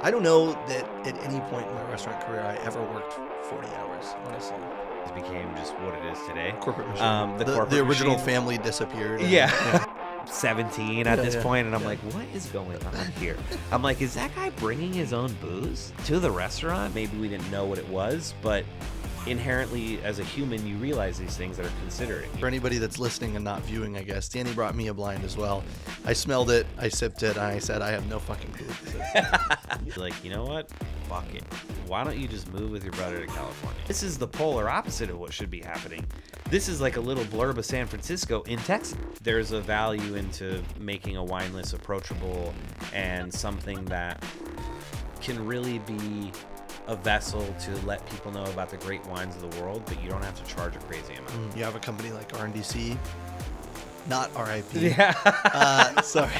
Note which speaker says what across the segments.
Speaker 1: I don't know that at any point in my restaurant career I ever worked 40 hours, honestly.
Speaker 2: It became just what it is today.
Speaker 1: Corporate machine.
Speaker 2: The
Speaker 1: original
Speaker 2: machine.
Speaker 1: family disappeared.
Speaker 2: Yeah. 17 at this point, and I'm
Speaker 1: yeah.
Speaker 2: like, what is going on here? I'm like, is that guy bringing his own booze to the restaurant? Maybe we didn't know what it was, but inherently as a human you realize these things that are considered.
Speaker 1: For anybody that's listening and not viewing, I guess, Danny brought me a blind as well. I smelled it, I sipped it, and I said, I have no fucking clue what this is.
Speaker 2: Like, you know what? Fuck it. Why don't you just move with your brother to California? This is the polar opposite of what should be happening. This is like a little blurb of San Francisco in Texas. There's a value into making a wine list approachable and something that can really be a vessel to let people know about the great wines of the world, but you don't have to charge a crazy amount.
Speaker 1: You have a company like RNDC, not RIP.
Speaker 2: Yeah.
Speaker 1: Sorry.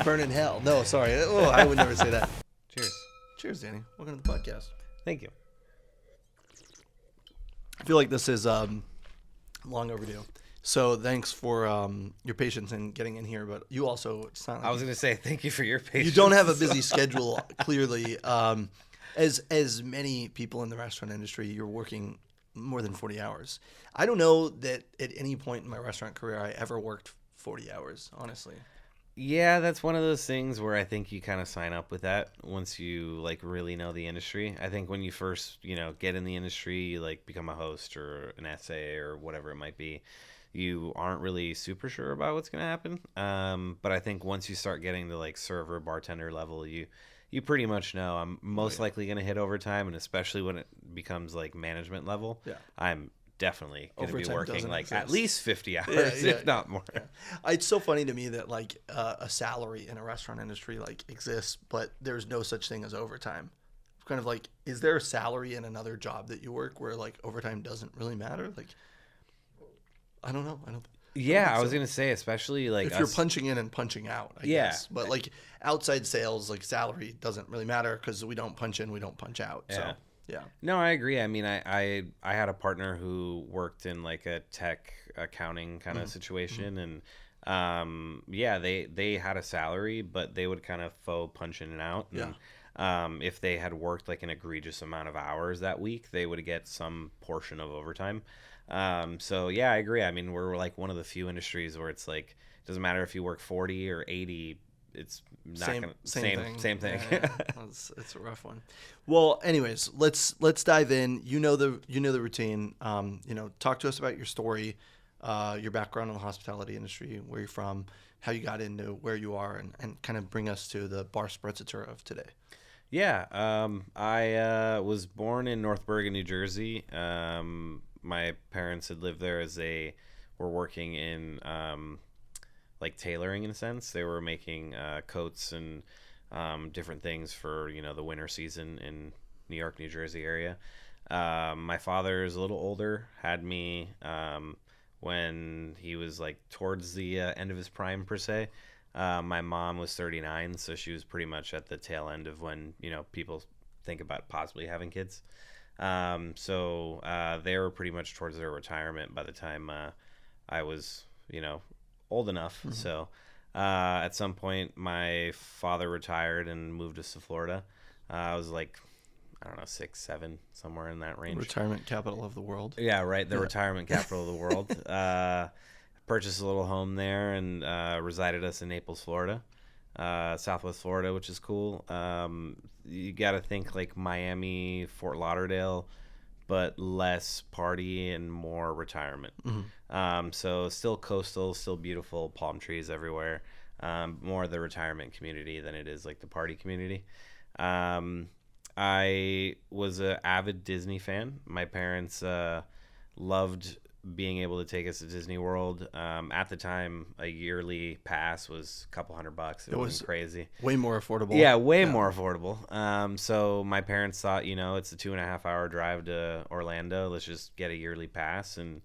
Speaker 1: Burn in hell. No, sorry. Oh, I would never say that.
Speaker 2: Cheers.
Speaker 1: Cheers, Danny. Welcome to the podcast.
Speaker 2: Thank you.
Speaker 1: I feel like this is long overdue. So thanks for your patience in getting in here, but you also sound like
Speaker 2: I was going to say thank you for your patience.
Speaker 1: you don't have a busy schedule, clearly. As many people in the restaurant industry, you're working more than 40 hours. I don't know that at any point in my restaurant career I ever worked 40 hours, honestly.
Speaker 2: Yeah, that's one of those things where I think you kind of sign up with that once you like really know the industry. I think when you first, get in the industry, you like become a host or an SA or whatever it might be. You aren't really super sure about what's going to happen. But I think once you start getting to like server, bartender level, you pretty much know I'm most likely going to hit overtime, and especially when it becomes like management level, I'm definitely going to be working like at least 50 hours, if not more.
Speaker 1: Yeah. It's so funny to me that like a salary in a restaurant industry like exists, but there's no such thing as overtime. Kind of like, is there a salary in another job that you work where like overtime doesn't really matter? Like, I don't know.
Speaker 2: I was going to say, especially like
Speaker 1: if you're punching in and punching out, I guess. But like outside sales, like salary doesn't really matter because we don't punch in, we don't punch out.
Speaker 2: Yeah.
Speaker 1: So, yeah.
Speaker 2: No, I agree. I mean, I had a partner who worked in like a tech accounting kind of situation, and they had a salary, but they would kind of faux punch in and out. And, if they had worked like an egregious amount of hours that week, they would get some portion of overtime. So yeah, I agree. I mean, we're like one of the few industries where it's like, it doesn't matter if you work 40 or 80, it's not same thing.
Speaker 1: Yeah. It's a rough one. Well, anyways, let's dive in. You know the routine. Talk to us about your story, your background in the hospitality industry, where you're from, how you got into where you are, and kind of bring us to the bar spritzer of today.
Speaker 2: Yeah. I was born in North Bergen, New Jersey. My parents had lived there were working in like tailoring in a sense. They were making coats and different things for the winter season in New York, New Jersey area. My father is a little older, had me when he was like towards the end of his prime per se. My mom was 39, so she was pretty much at the tail end of when people think about possibly having kids. So they were pretty much towards their retirement by the time I was old enough. Mm-hmm. So at some point my father retired and moved us to Florida. I was like, I don't know, 6, 7, somewhere in that range.
Speaker 1: Retirement capital of the world.
Speaker 2: Yeah, right. The retirement capital of the world. Purchased a little home there and resided us in Naples, Florida, Southwest Florida, which is cool. You got to think like Miami, Fort Lauderdale, but less party and more retirement. Mm-hmm. So still coastal, still beautiful, palm trees everywhere. More the retirement community than it is like the party community. I was an avid Disney fan. My parents loved being able to take us to Disney World. At the time, a yearly pass was a couple $100. It wasn't crazy.
Speaker 1: Way more affordable.
Speaker 2: Yeah, way more affordable. So my parents thought, it's a 2.5-hour drive to Orlando. Let's just get a yearly pass, and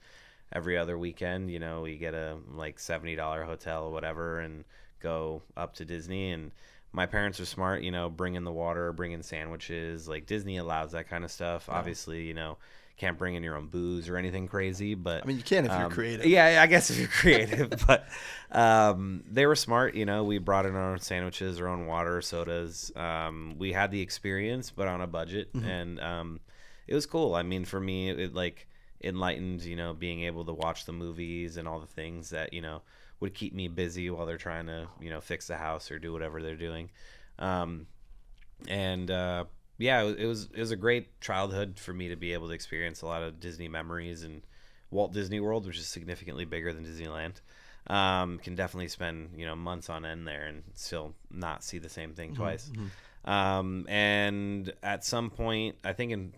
Speaker 2: every other weekend, we get a like $70 hotel or whatever and go up to Disney. And my parents are smart, bring in the water, bring in sandwiches. Like Disney allows that kind of stuff. Yeah. Obviously, can't bring in your own booze or anything crazy, but
Speaker 1: I mean, you can if you're creative.
Speaker 2: Yeah, I guess if you're creative, but they were smart. We brought in our own sandwiches, our own water, sodas. We had the experience, but on a budget, and it was cool. I mean, for me, it like enlightened, being able to watch the movies and all the things that would keep me busy while they're trying to fix the house or do whatever they're doing. Yeah, it was a great childhood for me to be able to experience a lot of Disney memories, and Walt Disney World, which is significantly bigger than Disneyland. Can definitely spend months on end there and still not see the same thing twice. And at some point, I think in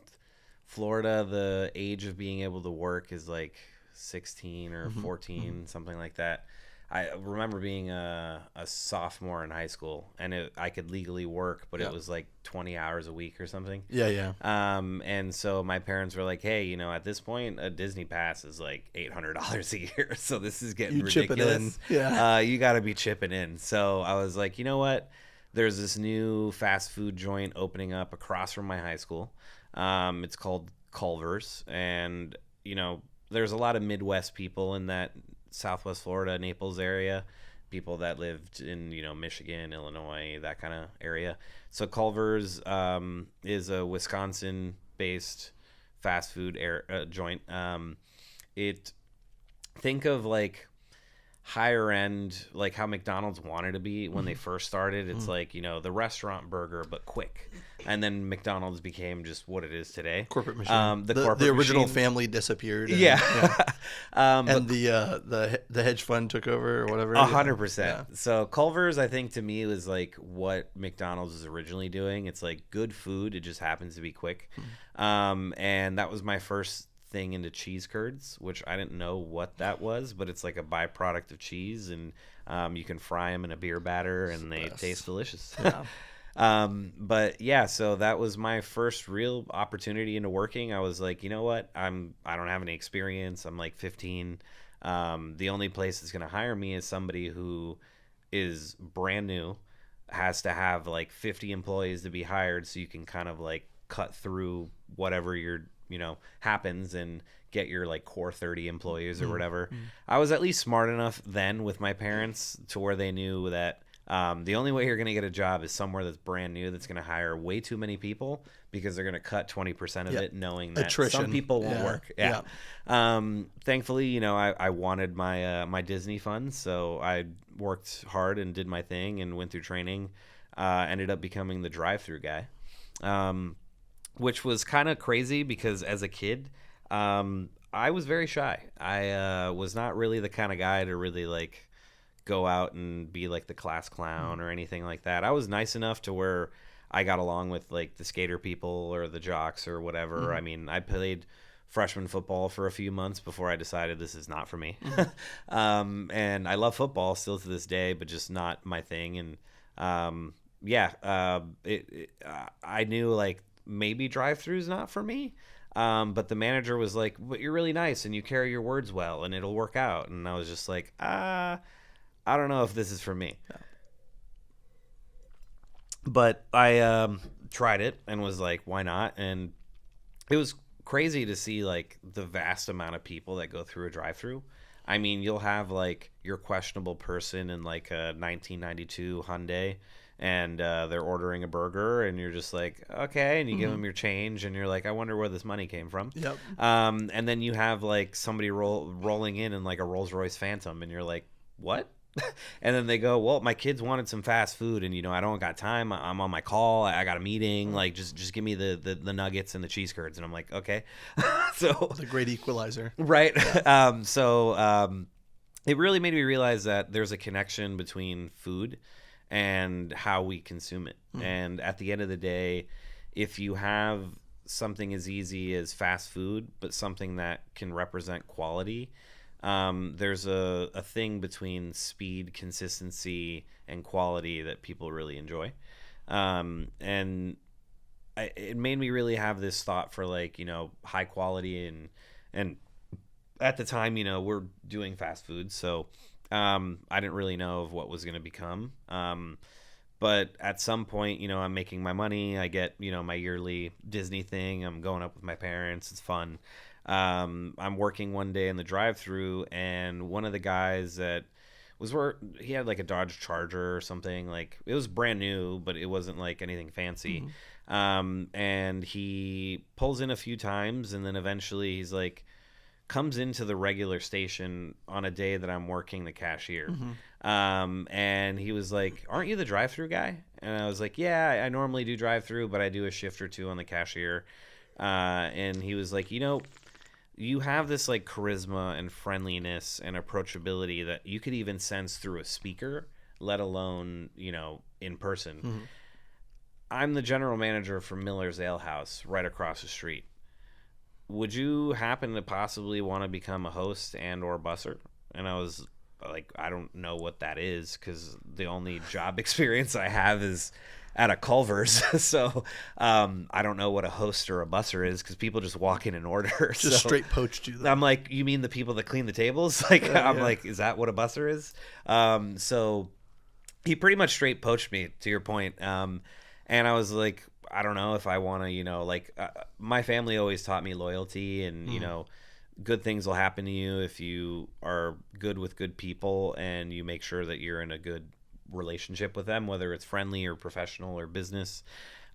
Speaker 2: Florida, the age of being able to work is like 16 or 14, something like that. I remember being a sophomore in high school, and I could legally work, but it was like 20 hours a week or something.
Speaker 1: Yeah.
Speaker 2: And so my parents were like, hey, at this point, a Disney pass is like $800 a year. So this is getting ridiculous.
Speaker 1: Yeah.
Speaker 2: You got to be chipping in. So I was like, you know what? There's this new fast food joint opening up across from my high school. It's called Culver's. And, there's a lot of Midwest people in that Southwest Florida, Naples area, people that lived in Michigan, Illinois, that kind of area. So Culver's is a Wisconsin-based fast food joint. Think of like higher end, like how McDonald's wanted to be when they first started. It's like the restaurant burger but quick, and then McDonald's became just what it is today.
Speaker 1: Corporate machine.
Speaker 2: The
Speaker 1: original
Speaker 2: machine.
Speaker 1: Family disappeared. And,
Speaker 2: Yeah.
Speaker 1: And the hedge fund took over or whatever.
Speaker 2: 100%.
Speaker 1: Yeah.
Speaker 2: So Culver's, I think, to me was like what McDonald's was originally doing. It's like good food. It just happens to be quick. And that was my first thing into cheese curds, which I didn't know what that was, but it's like a byproduct of cheese, and you can fry them in a beer batter, and they taste delicious.
Speaker 1: Yeah.
Speaker 2: But yeah, so that was my first real opportunity into working. I was like, you know what? I don't have any experience. I'm like 15. The only place that's going to hire me is somebody who is brand new, has to have like 50 employees to be hired, so you can kind of like cut through whatever happens and get your like core 30 employees or whatever. I was at least smart enough then with my parents to where they knew that the only way you're going to get a job is somewhere that's brand new, that's going to hire way too many people, because they're going to cut 20% of it, knowing that
Speaker 1: attrition.
Speaker 2: Some people won't work. Yeah. Thankfully, I wanted my Disney funds, so I worked hard and did my thing and went through training. Ended up becoming the drive-thru guy. Which was kind of crazy because as a kid, I was very shy. I was not really the kind of guy to really like go out and be like the class clown or anything like that. I was nice enough to where I got along with like the skater people or the jocks or whatever. I mean, I played freshman football for a few months before I decided this is not for me. And I love football still to this day, but just not my thing. And I knew like maybe drive-thru's not for me. But the manager was like, but you're really nice and you carry your words well and it'll work out. And I was just like, I don't know if this is for me. Yeah. But I tried it and was like, why not? And it was crazy to see like the vast amount of people that go through a drive-thru. I mean, you'll have like your questionable person in like a 1992 Hyundai, and they're ordering a burger, and you're just like, okay, and you give them your change, and you're like, I wonder where this money came from.
Speaker 1: Yep.
Speaker 2: And then you have like somebody rolling in like a Rolls Royce Phantom, and you're like, what? And then they go, well, my kids wanted some fast food, and I don't got time. I'm on my call. I got a meeting. Like, just give me the nuggets and the cheese curds. And I'm like, okay. So
Speaker 1: the great equalizer,
Speaker 2: right? Yeah. It really made me realize that there's a connection between food and how we consume it. And at the end of the day, if you have something as easy as fast food, but something that can represent quality, there's a thing between speed, consistency, and quality that people really enjoy. And it made me really have this thought for like, high quality and at the time, we're doing fast food. So, I didn't really know of what was going to become. But at some point, I'm making my money. I get, my yearly Disney thing. I'm going up with my parents. It's fun. I'm working one day in the drive-thru, and one of the guys that was where he had like a Dodge Charger or something. Like, it was brand new, but it wasn't like anything fancy. And he pulls in a few times, and then eventually he's like, comes into the regular station on a day that I'm working the cashier. And he was like, "Aren't you the drive-thru guy?" And I was like, "Yeah, I normally do drive-thru, but I do a shift or two on the cashier." And he was like, you have this like charisma and friendliness and approachability that you could even sense through a speaker, let alone, in person. I'm the general manager for Miller's Ale House right across the street. Would you happen to possibly want to become a host and or busser? And I was like, I don't know what that is, because the only job experience I have is at a Culver's. So I don't know what a host or a busser is, because people just walk in and order.
Speaker 1: Just straight poached you, though.
Speaker 2: I'm like, you mean the people that clean the tables? Like, I'm like, is that what a busser is? So he pretty much straight poached me, to your point. And I was like, I don't know if I want to, my family always taught me loyalty, and, good things will happen to you if you are good with good people and you make sure that you're in a good relationship with them, whether it's friendly or professional or business.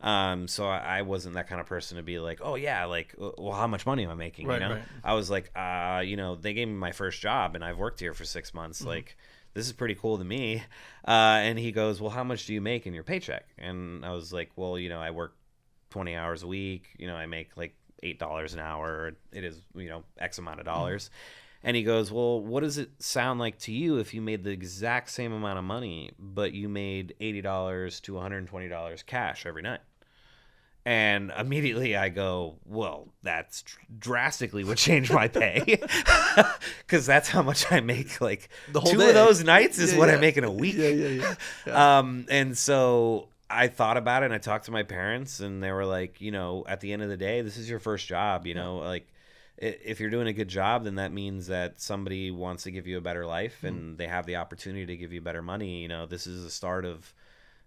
Speaker 2: So I wasn't that kind of person to be like, oh yeah, like, well, how much money am I making?
Speaker 1: Right.
Speaker 2: I was like, they gave me my first job and I've worked here for 6 months. Like, this is pretty cool to me. And he goes, well, how much do you make in your paycheck? And I was like, well, I work 20 hours a week. I make like $8 an hour. It is, X amount of dollars. And he goes, well, what does it sound like to you if you made the exact same amount of money, but you made $80 to $120 cash every night? And immediately I go, well, that's drastically would change my pay, because that's how much I make. Like,
Speaker 1: the whole
Speaker 2: 2
Speaker 1: day.
Speaker 2: of those nights is what I make in a week.
Speaker 1: Yeah.
Speaker 2: And so I thought about it, and I talked to my parents, and they were like, at the end of the day, this is your first job, like, if you're doing a good job, then that means that somebody wants to give you a better life, and they have the opportunity to give you better money. This is the start of,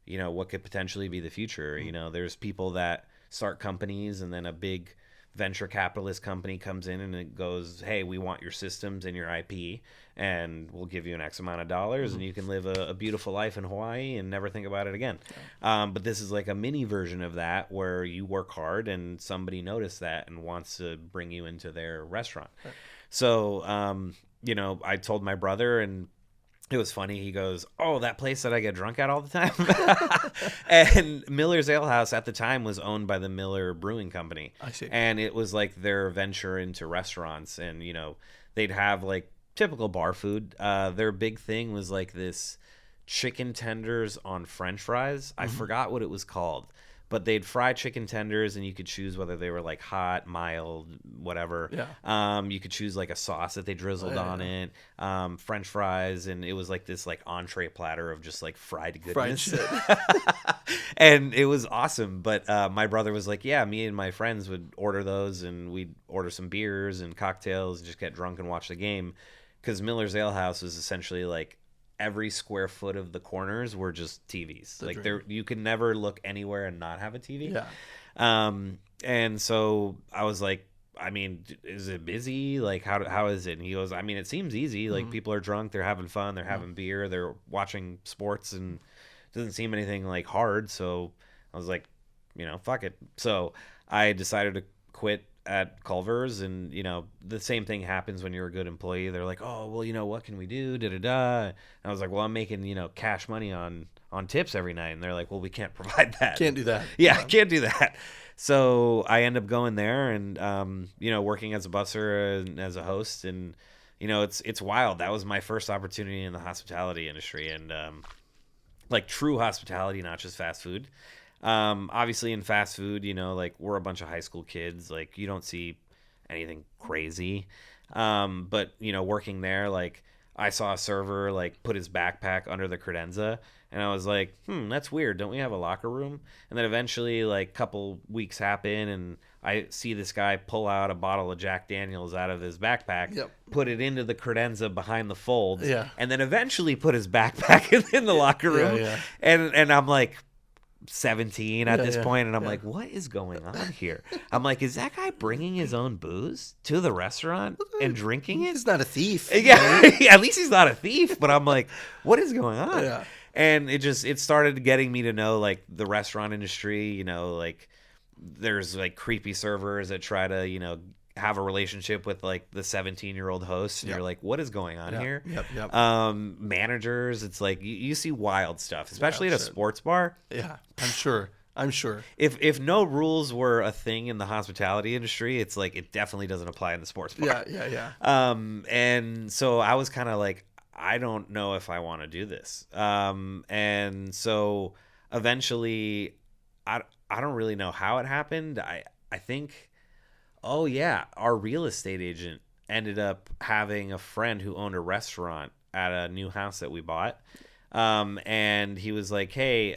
Speaker 2: what could potentially be the future. There's people that start companies, and then a big venture capitalist company comes in and it goes, hey, we want your systems and your IP, and we'll give you an X amount of dollars, and you can live a beautiful life in Hawaii and never think about it again. But this is like a mini version of that, where you work hard and somebody noticed that and wants to bring you into their restaurant. So, I told my brother, and it was funny. He goes, oh, that place that I get drunk at all the time? And Miller's Ale House at the time was owned by the Miller Brewing Company.
Speaker 1: I see.
Speaker 2: And it was like their venture into restaurants. And, they'd have like typical bar food. Their big thing was like this chicken tenders on French fries. I forgot what it was called. But they'd fry chicken tenders, and you could choose whether they were like hot, mild, whatever.
Speaker 1: Yeah.
Speaker 2: You could choose like a sauce that they drizzled on it, French fries, and it was like this like entree platter of just like fried goodness.
Speaker 1: Fried shit.
Speaker 2: And it was awesome. But my brother was like, yeah, me and my friends would order those, and we'd order some beers and cocktails and just get drunk and watch the game. Because Miller's Ale House was essentially like, every square foot of the corners were just TVs. Like, there, you could never look anywhere and not have a TV.
Speaker 1: Yeah.
Speaker 2: And so I was like, I mean, is it busy? Like, how is it? And he goes, I mean, it seems easy. Like, people are drunk, they're having fun, they're having beer, they're watching sports, and it doesn't seem anything like hard. So I was like, fuck it. So I decided to quit at Culver's, and the same thing happens when you're a good employee. They're like, oh, well, what can we do, and I was like, well, I'm making cash money on tips every night, and they're like, well, we can't provide that.
Speaker 1: Can't do that.
Speaker 2: Yeah, can't do that. So I end up going there and working as a busser and as a host, and it's wild. That was my first opportunity in the hospitality industry, and like true hospitality, not just fast food. Obviously in fast food, like, we're a bunch of high school kids, like, you don't see anything crazy. But working there, like, I saw a server like put his backpack under the credenza, And I was like, that's weird. Don't we have a locker room? And then eventually, like, a couple weeks happen, and I see this guy pull out a bottle of Jack Daniels out of his backpack, put it into the credenza behind the folds, and then eventually put his backpack in the locker room. And I'm like 17 at this point, and I'm like, what is going on here? I'm like, is that guy bringing his own booze to the restaurant and drinking it?
Speaker 1: He's not a thief.
Speaker 2: Yeah, at least he's not a thief. But I'm like, what is going on?
Speaker 1: Yeah.
Speaker 2: And it started getting me to know, like, the restaurant industry. You know, like, there's like creepy servers that try to, you know, have a relationship with like the 17-year-old host, and you're like, what is going on here? Managers, it's like you see wild stuff, especially at a sports bar.
Speaker 1: Yeah, I'm sure.
Speaker 2: If no rules were a thing in the hospitality industry, it's like it definitely doesn't apply in the sports bar. And so I was kind of like, I don't know if I want to do this. And so eventually, I don't really know how it happened. I think, our real estate agent ended up having a friend who owned a restaurant at a new house that we bought. And he was like, hey,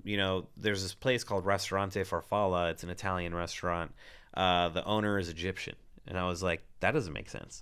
Speaker 2: you know, there's this place called Ristorante Farfalla. It's an Italian restaurant. The owner is Egyptian. And I was like, that doesn't make sense.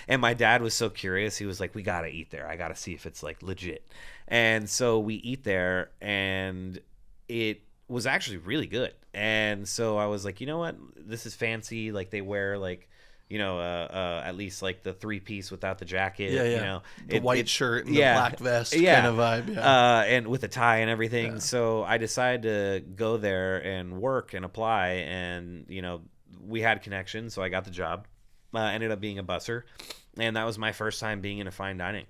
Speaker 2: And my dad was so curious. He was like, we got to eat there. I got to see if it's like legit. And so we eat there, and it was actually really good. And so I was like, you know what? This is fancy. Like, they wear like, you know, at least like the 3-piece without the jacket. You know,
Speaker 1: the white shirt and the black vest kind of vibe.
Speaker 2: And with a tie and everything. So I decided to go there and work and apply, and, you know, we had connections, so I got the job. Ended up being a busser, and that was my first time being in a fine dining,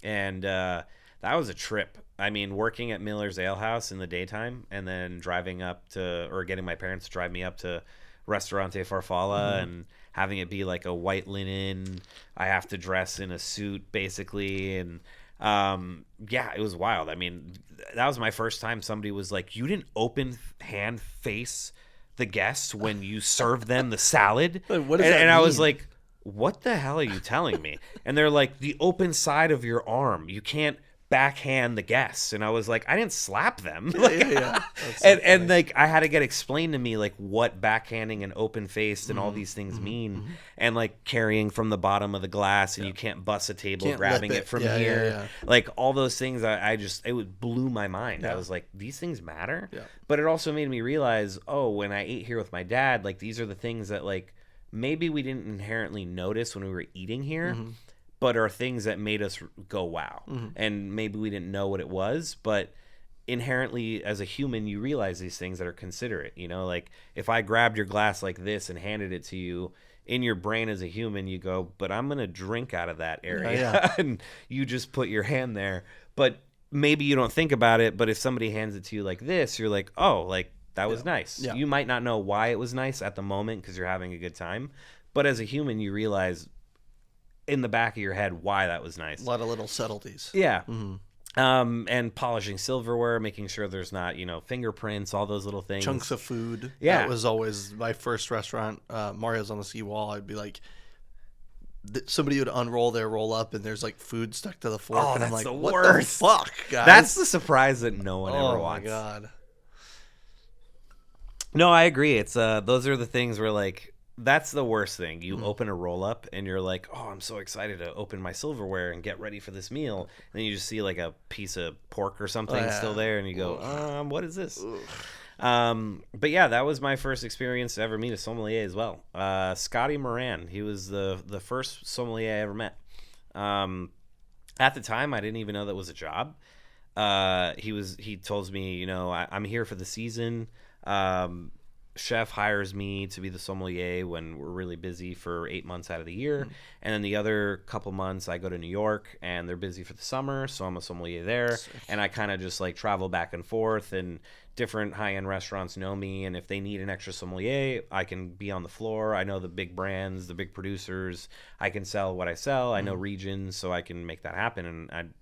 Speaker 2: and that was a trip. I mean, working at Miller's Ale House in the daytime, and then driving up to, or getting my parents to drive me up to Ristorante Farfalla, and having it be like a white linen. I have to dress in a suit basically, and it was wild. I mean, that was my first time somebody was like, you didn't open hand face the guests when you serve them the salad.
Speaker 1: What does that mean?
Speaker 2: I was like, what the hell are you telling me? And they're like, the open side of your arm, you can't backhand the guests. And I was like, I didn't slap them. And like, I had to get explained to me like what backhanding and open faced and all these things mean, and like carrying from the bottom of the glass, and you can't bust a table grabbing it from here. Like all those things, it blew my mind. I was like, these things matter. But it also made me realize, when I ate here with my dad, like these are the things that like maybe we didn't inherently notice when we were eating here, but are things that made us go, wow. And maybe we didn't know what it was, but inherently as a human, you realize these things that are considerate. You know, like if I grabbed your glass like this and handed it to you, in your brain as a human, you go, but I'm going to drink out of that area. And you just put your hand there. But maybe you don't think about it, but if somebody hands it to you like this, you're like, oh, like that was nice. You might not know why it was nice at the moment because you're having a good time. But as a human, you realize in the back of your head why that was nice.
Speaker 1: A lot of little subtleties.
Speaker 2: And polishing silverware, making sure there's not, you know, fingerprints, all those little things.
Speaker 1: Chunks of food. That was always my first restaurant. Mario's on the Seawall. I'd be like, somebody would unroll their roll up, and there's like food stuck to the fork.
Speaker 2: Oh,
Speaker 1: and
Speaker 2: that's
Speaker 1: I'm like,
Speaker 2: the
Speaker 1: what
Speaker 2: worst.
Speaker 1: the fuck, guys?
Speaker 2: That's the surprise that no one ever wants.
Speaker 1: Oh my God.
Speaker 2: No, I agree. It's those are the things where like, that's the worst thing. You open a roll up and you're like, oh, I'm so excited to open my silverware and get ready for this meal. And then you just see like a piece of pork or something still there, and you go, what is this? But yeah, that was my first experience to ever meet a sommelier as well. Scotty Moran, he was the first sommelier I ever met. At the time, I didn't even know that was a job. He told me, you know, I'm here for the season. Chef hires me to be the sommelier when we're really busy for 8 months out of the year. And then the other couple months I go to New York and they're busy for the summer. So I'm a sommelier there. And I kind of just like travel back and forth, and different high-end restaurants know me. And if they need an extra sommelier, I can be on the floor. I know the big brands, the big producers. I can sell what I sell. I know regions, so I can make that happen. And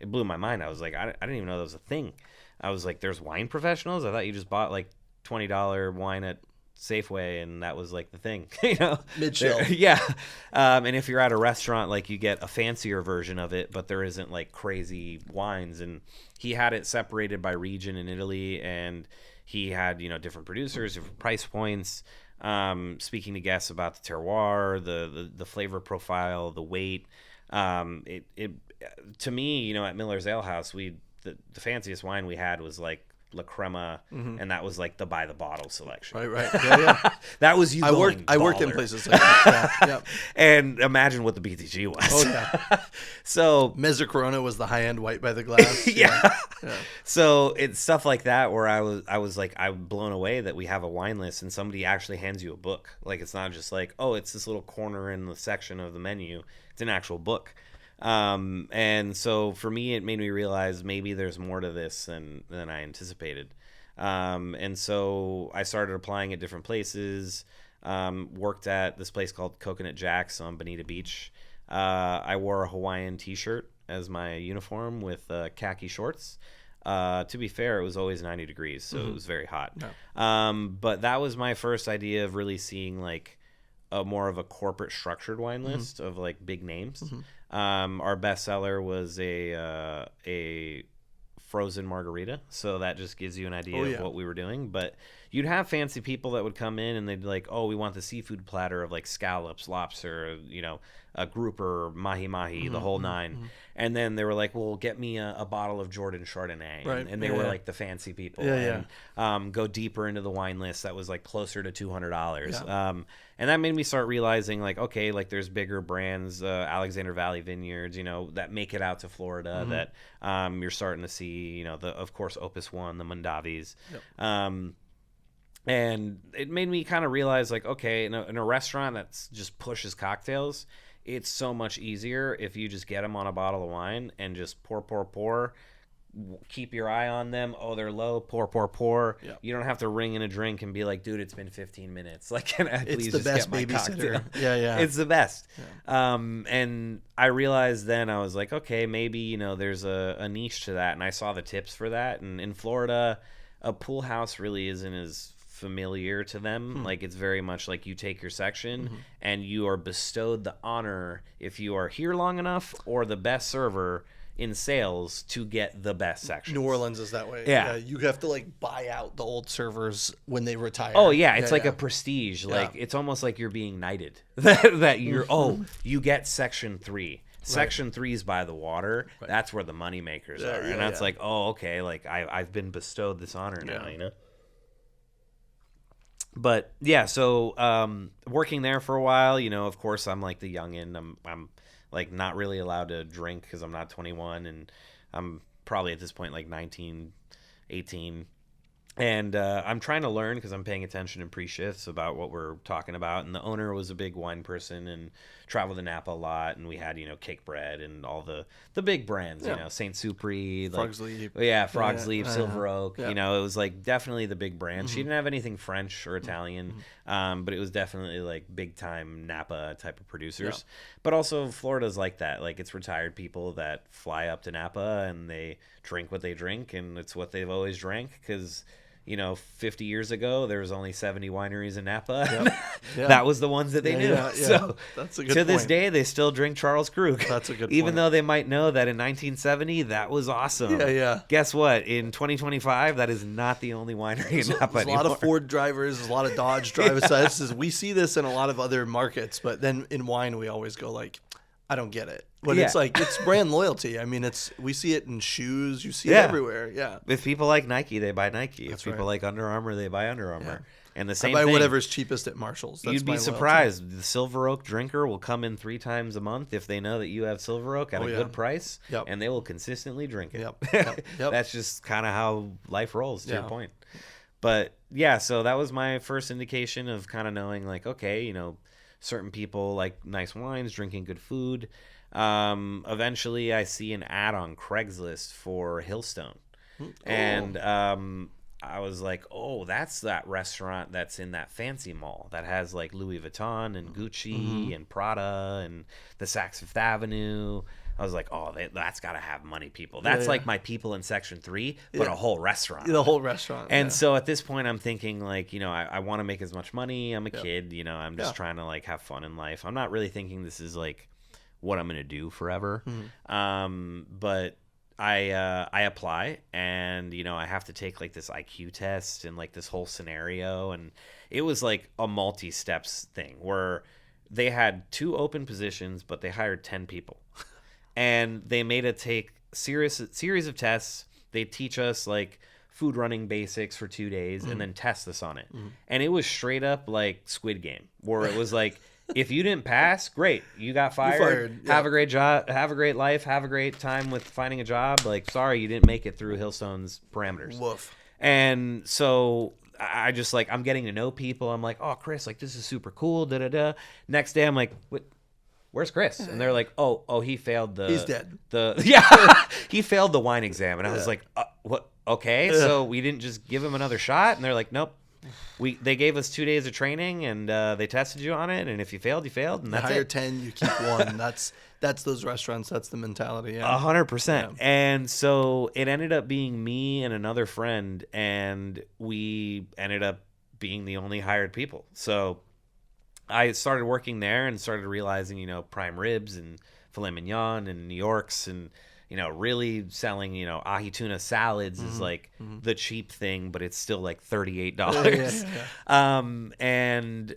Speaker 2: it blew my mind. I was like, I didn't even know that was a thing. I was like, there's wine professionals? I thought you just bought like $20 wine at Safeway, and that was like the thing, you know,
Speaker 1: Mid-chill.
Speaker 2: Yeah. And if you're at a restaurant, like you get a fancier version of it, but there isn't like crazy wines. And he had it separated by region in Italy, and he had, you know, different producers, different price points, speaking to guests about the terroir, the flavor profile, the weight. It to me, you know, at Miller's Ale House, the fanciest wine we had was like La Crema, and that was like the by the bottle selection.
Speaker 1: Right. Yeah.
Speaker 2: That was you.
Speaker 1: I worked in places like that. Yeah.
Speaker 2: And imagine what the BTG was.
Speaker 1: Oh yeah.
Speaker 2: So
Speaker 1: Mezza Corona was the high end white by the glass.
Speaker 2: Yeah. So it's stuff like that where I'm blown away that we have a wine list and somebody actually hands you a book. Like, it's not just like, oh, it's this little corner in the section of the menu. It's an actual book. And so for me, it made me realize maybe there's more to this than I anticipated. And so I started applying at different places, worked at this place called Coconut Jack's on Bonita Beach. I wore a Hawaiian t-shirt as my uniform with khaki shorts. To be fair, it was always 90 degrees, so it was very hot. Yeah. But that was my first idea of really seeing like a more of a corporate structured wine list of like big names. Our bestseller was a frozen margarita, so that just gives you an idea of what we were doing. But you'd have fancy people that would come in and they'd be like, oh, we want the seafood platter of like scallops, lobster, you know, a grouper, mahi-mahi, the whole nine. And then they were like, well, get me a bottle of Jordan Chardonnay.
Speaker 1: Right.
Speaker 2: And they were like the fancy people. And go deeper into the wine list that was like closer to $200.
Speaker 1: Yeah.
Speaker 2: And that made me start realizing like, okay, like there's bigger brands, Alexander Valley Vineyards, you know, that make it out to Florida that you're starting to see, you know, of course, Opus One, the Mondavis. Yep. And it made me kind of realize like, okay, in a restaurant that's just pushes cocktails, it's so much easier if you just get them on a bottle of wine and just pour. Keep your eye on them. Oh, they're low. Pour. Yep. You don't have to ring in a drink and be like, dude, it's been 15 minutes. Like, can I please just get my cocktail?
Speaker 1: Yeah.
Speaker 2: It's the best. Yeah. And I realized then I was like, okay, maybe, you know, there's a niche to that. And I saw the tips for that. And in Florida, a pool house really isn't as familiar to them. Like, it's very much like you take your section and you are bestowed the honor if you are here long enough or the best server in sales to get the best section.
Speaker 1: New Orleans is that way.
Speaker 2: Yeah.
Speaker 1: You have to like buy out the old servers when they retire.
Speaker 2: Oh yeah, it's like a prestige. Like it's almost like you're being knighted. that you're you get section 3. Section 3 is by the water. Right. That's where the money makers are. And that's like, oh, okay, like I've been bestowed this honor now, you know? But yeah, so working there for a while, you know, of course I'm like the youngin'. I'm like not really allowed to drink because I'm not 21, and I'm probably at this point like 19, 18. And I'm trying to learn because I'm paying attention in pre-shifts about what we're talking about. And the owner was a big wine person and traveled to Napa a lot. And we had, you know, Cake Bread and all the big brands, you know, Saint Supri,
Speaker 1: Frog's Leap.
Speaker 2: Yeah, Frog's Leap, Silver Oak. You know, it was like definitely the big brands. She didn't have anything French or Italian, but it was definitely like big time Napa type of producers. But also Florida's like that. Like, it's retired people that fly up to Napa and they drink what they drink, and it's what they've always drank because, you know, 50 years ago, there was only 70 wineries in Napa. Yep. That was the ones that they knew. So
Speaker 1: that's a good
Speaker 2: to this day, they still drink Charles Krug.
Speaker 1: That's a good
Speaker 2: Even
Speaker 1: point.
Speaker 2: though they might know that in 1970, that was awesome.
Speaker 1: Yeah.
Speaker 2: Guess what? In 2025, that is not the only winery in Napa
Speaker 1: There's a lot of Ford drivers, a lot of Dodge drivers. So we see this in a lot of other markets, but then in wine, we always go like, I don't get it. But it's like, it's brand loyalty. I mean, we see it in shoes. You see it everywhere. Yeah.
Speaker 2: If people like Nike, they buy Nike. If people like Under Armour, they buy Under Armour. Yeah. And the same
Speaker 1: I buy
Speaker 2: thing,
Speaker 1: whatever's cheapest at Marshall's. That's
Speaker 2: you'd be
Speaker 1: my
Speaker 2: surprised.
Speaker 1: loyalty.
Speaker 2: The Silver Oak drinker will come in 3 times a month if they know that you have Silver Oak at a good price, and they will consistently drink it.
Speaker 1: Yep.
Speaker 2: That's just kind of how life rolls, to your point. But yeah, so that was my first indication of kind of knowing like, okay, you know, certain people like nice wines, drinking good food. Eventually I see an ad on Craigslist for Hillstone. And I was like, oh, that's that restaurant that's in that fancy mall that has like Louis Vuitton and Gucci and Prada and the Saks Fifth Avenue. I was like, oh, that's got to have money people. That's like my people in section 3, but a whole restaurant.
Speaker 1: The whole restaurant.
Speaker 2: And so at this point, I'm thinking like, you know, I want to make as much money. I'm a kid, you know, I'm just trying to like have fun in life. I'm not really thinking this is like what I'm going to do forever. But I apply, and, you know, I have to take like this IQ test and like this whole scenario. And it was like a multi-steps thing where they had 2 open positions, but they hired 10 people. And they made it take series of tests. They teach us like food running basics for 2 days and then test us on it. And it was straight up like Squid Game, where it was like, if you didn't pass, great, you got fired. Have a great job, have a great life, have a great time with finding a job. Like, sorry, you didn't make it through Hillstone's parameters.
Speaker 1: Woof.
Speaker 2: And so I just like, I'm getting to know people. I'm like, oh, Chris, like this is super cool. Da da da. Next day, I'm like, what? Where's Chris? And they're like, oh, he failed the.
Speaker 1: He's dead.
Speaker 2: He failed the wine exam. And I was like, what? Okay, so we didn't just give him another shot. And they're like, nope. They gave us 2 days of training, and they tested you on it. And if you failed, you failed. And that's
Speaker 1: hire
Speaker 2: it.
Speaker 1: 10, you keep 1. That's those restaurants. That's the mentality.
Speaker 2: 100%. And so it ended up being me and another friend, and we ended up being the only hired people. So I started working there and started realizing, you know, prime ribs and filet mignon and New Yorks, and, you know, really selling, you know, ahi tuna salads is like the cheap thing, but it's still like $38. And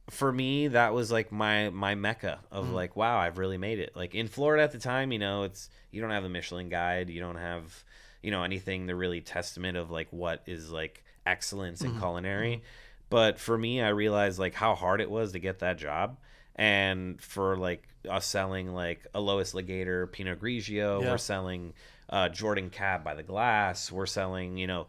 Speaker 2: for me, that was like my mecca of like, wow, I've really made it. Like in Florida at the time, you know, you don't have the Michelin guide, you don't have, you know, anything that really testament of like what is like excellence in culinary. But for me, I realized like how hard it was to get that job. And for like us selling like a Lois Legator Pinot Grigio, we're selling Jordan Cab by the glass. We're selling, you know,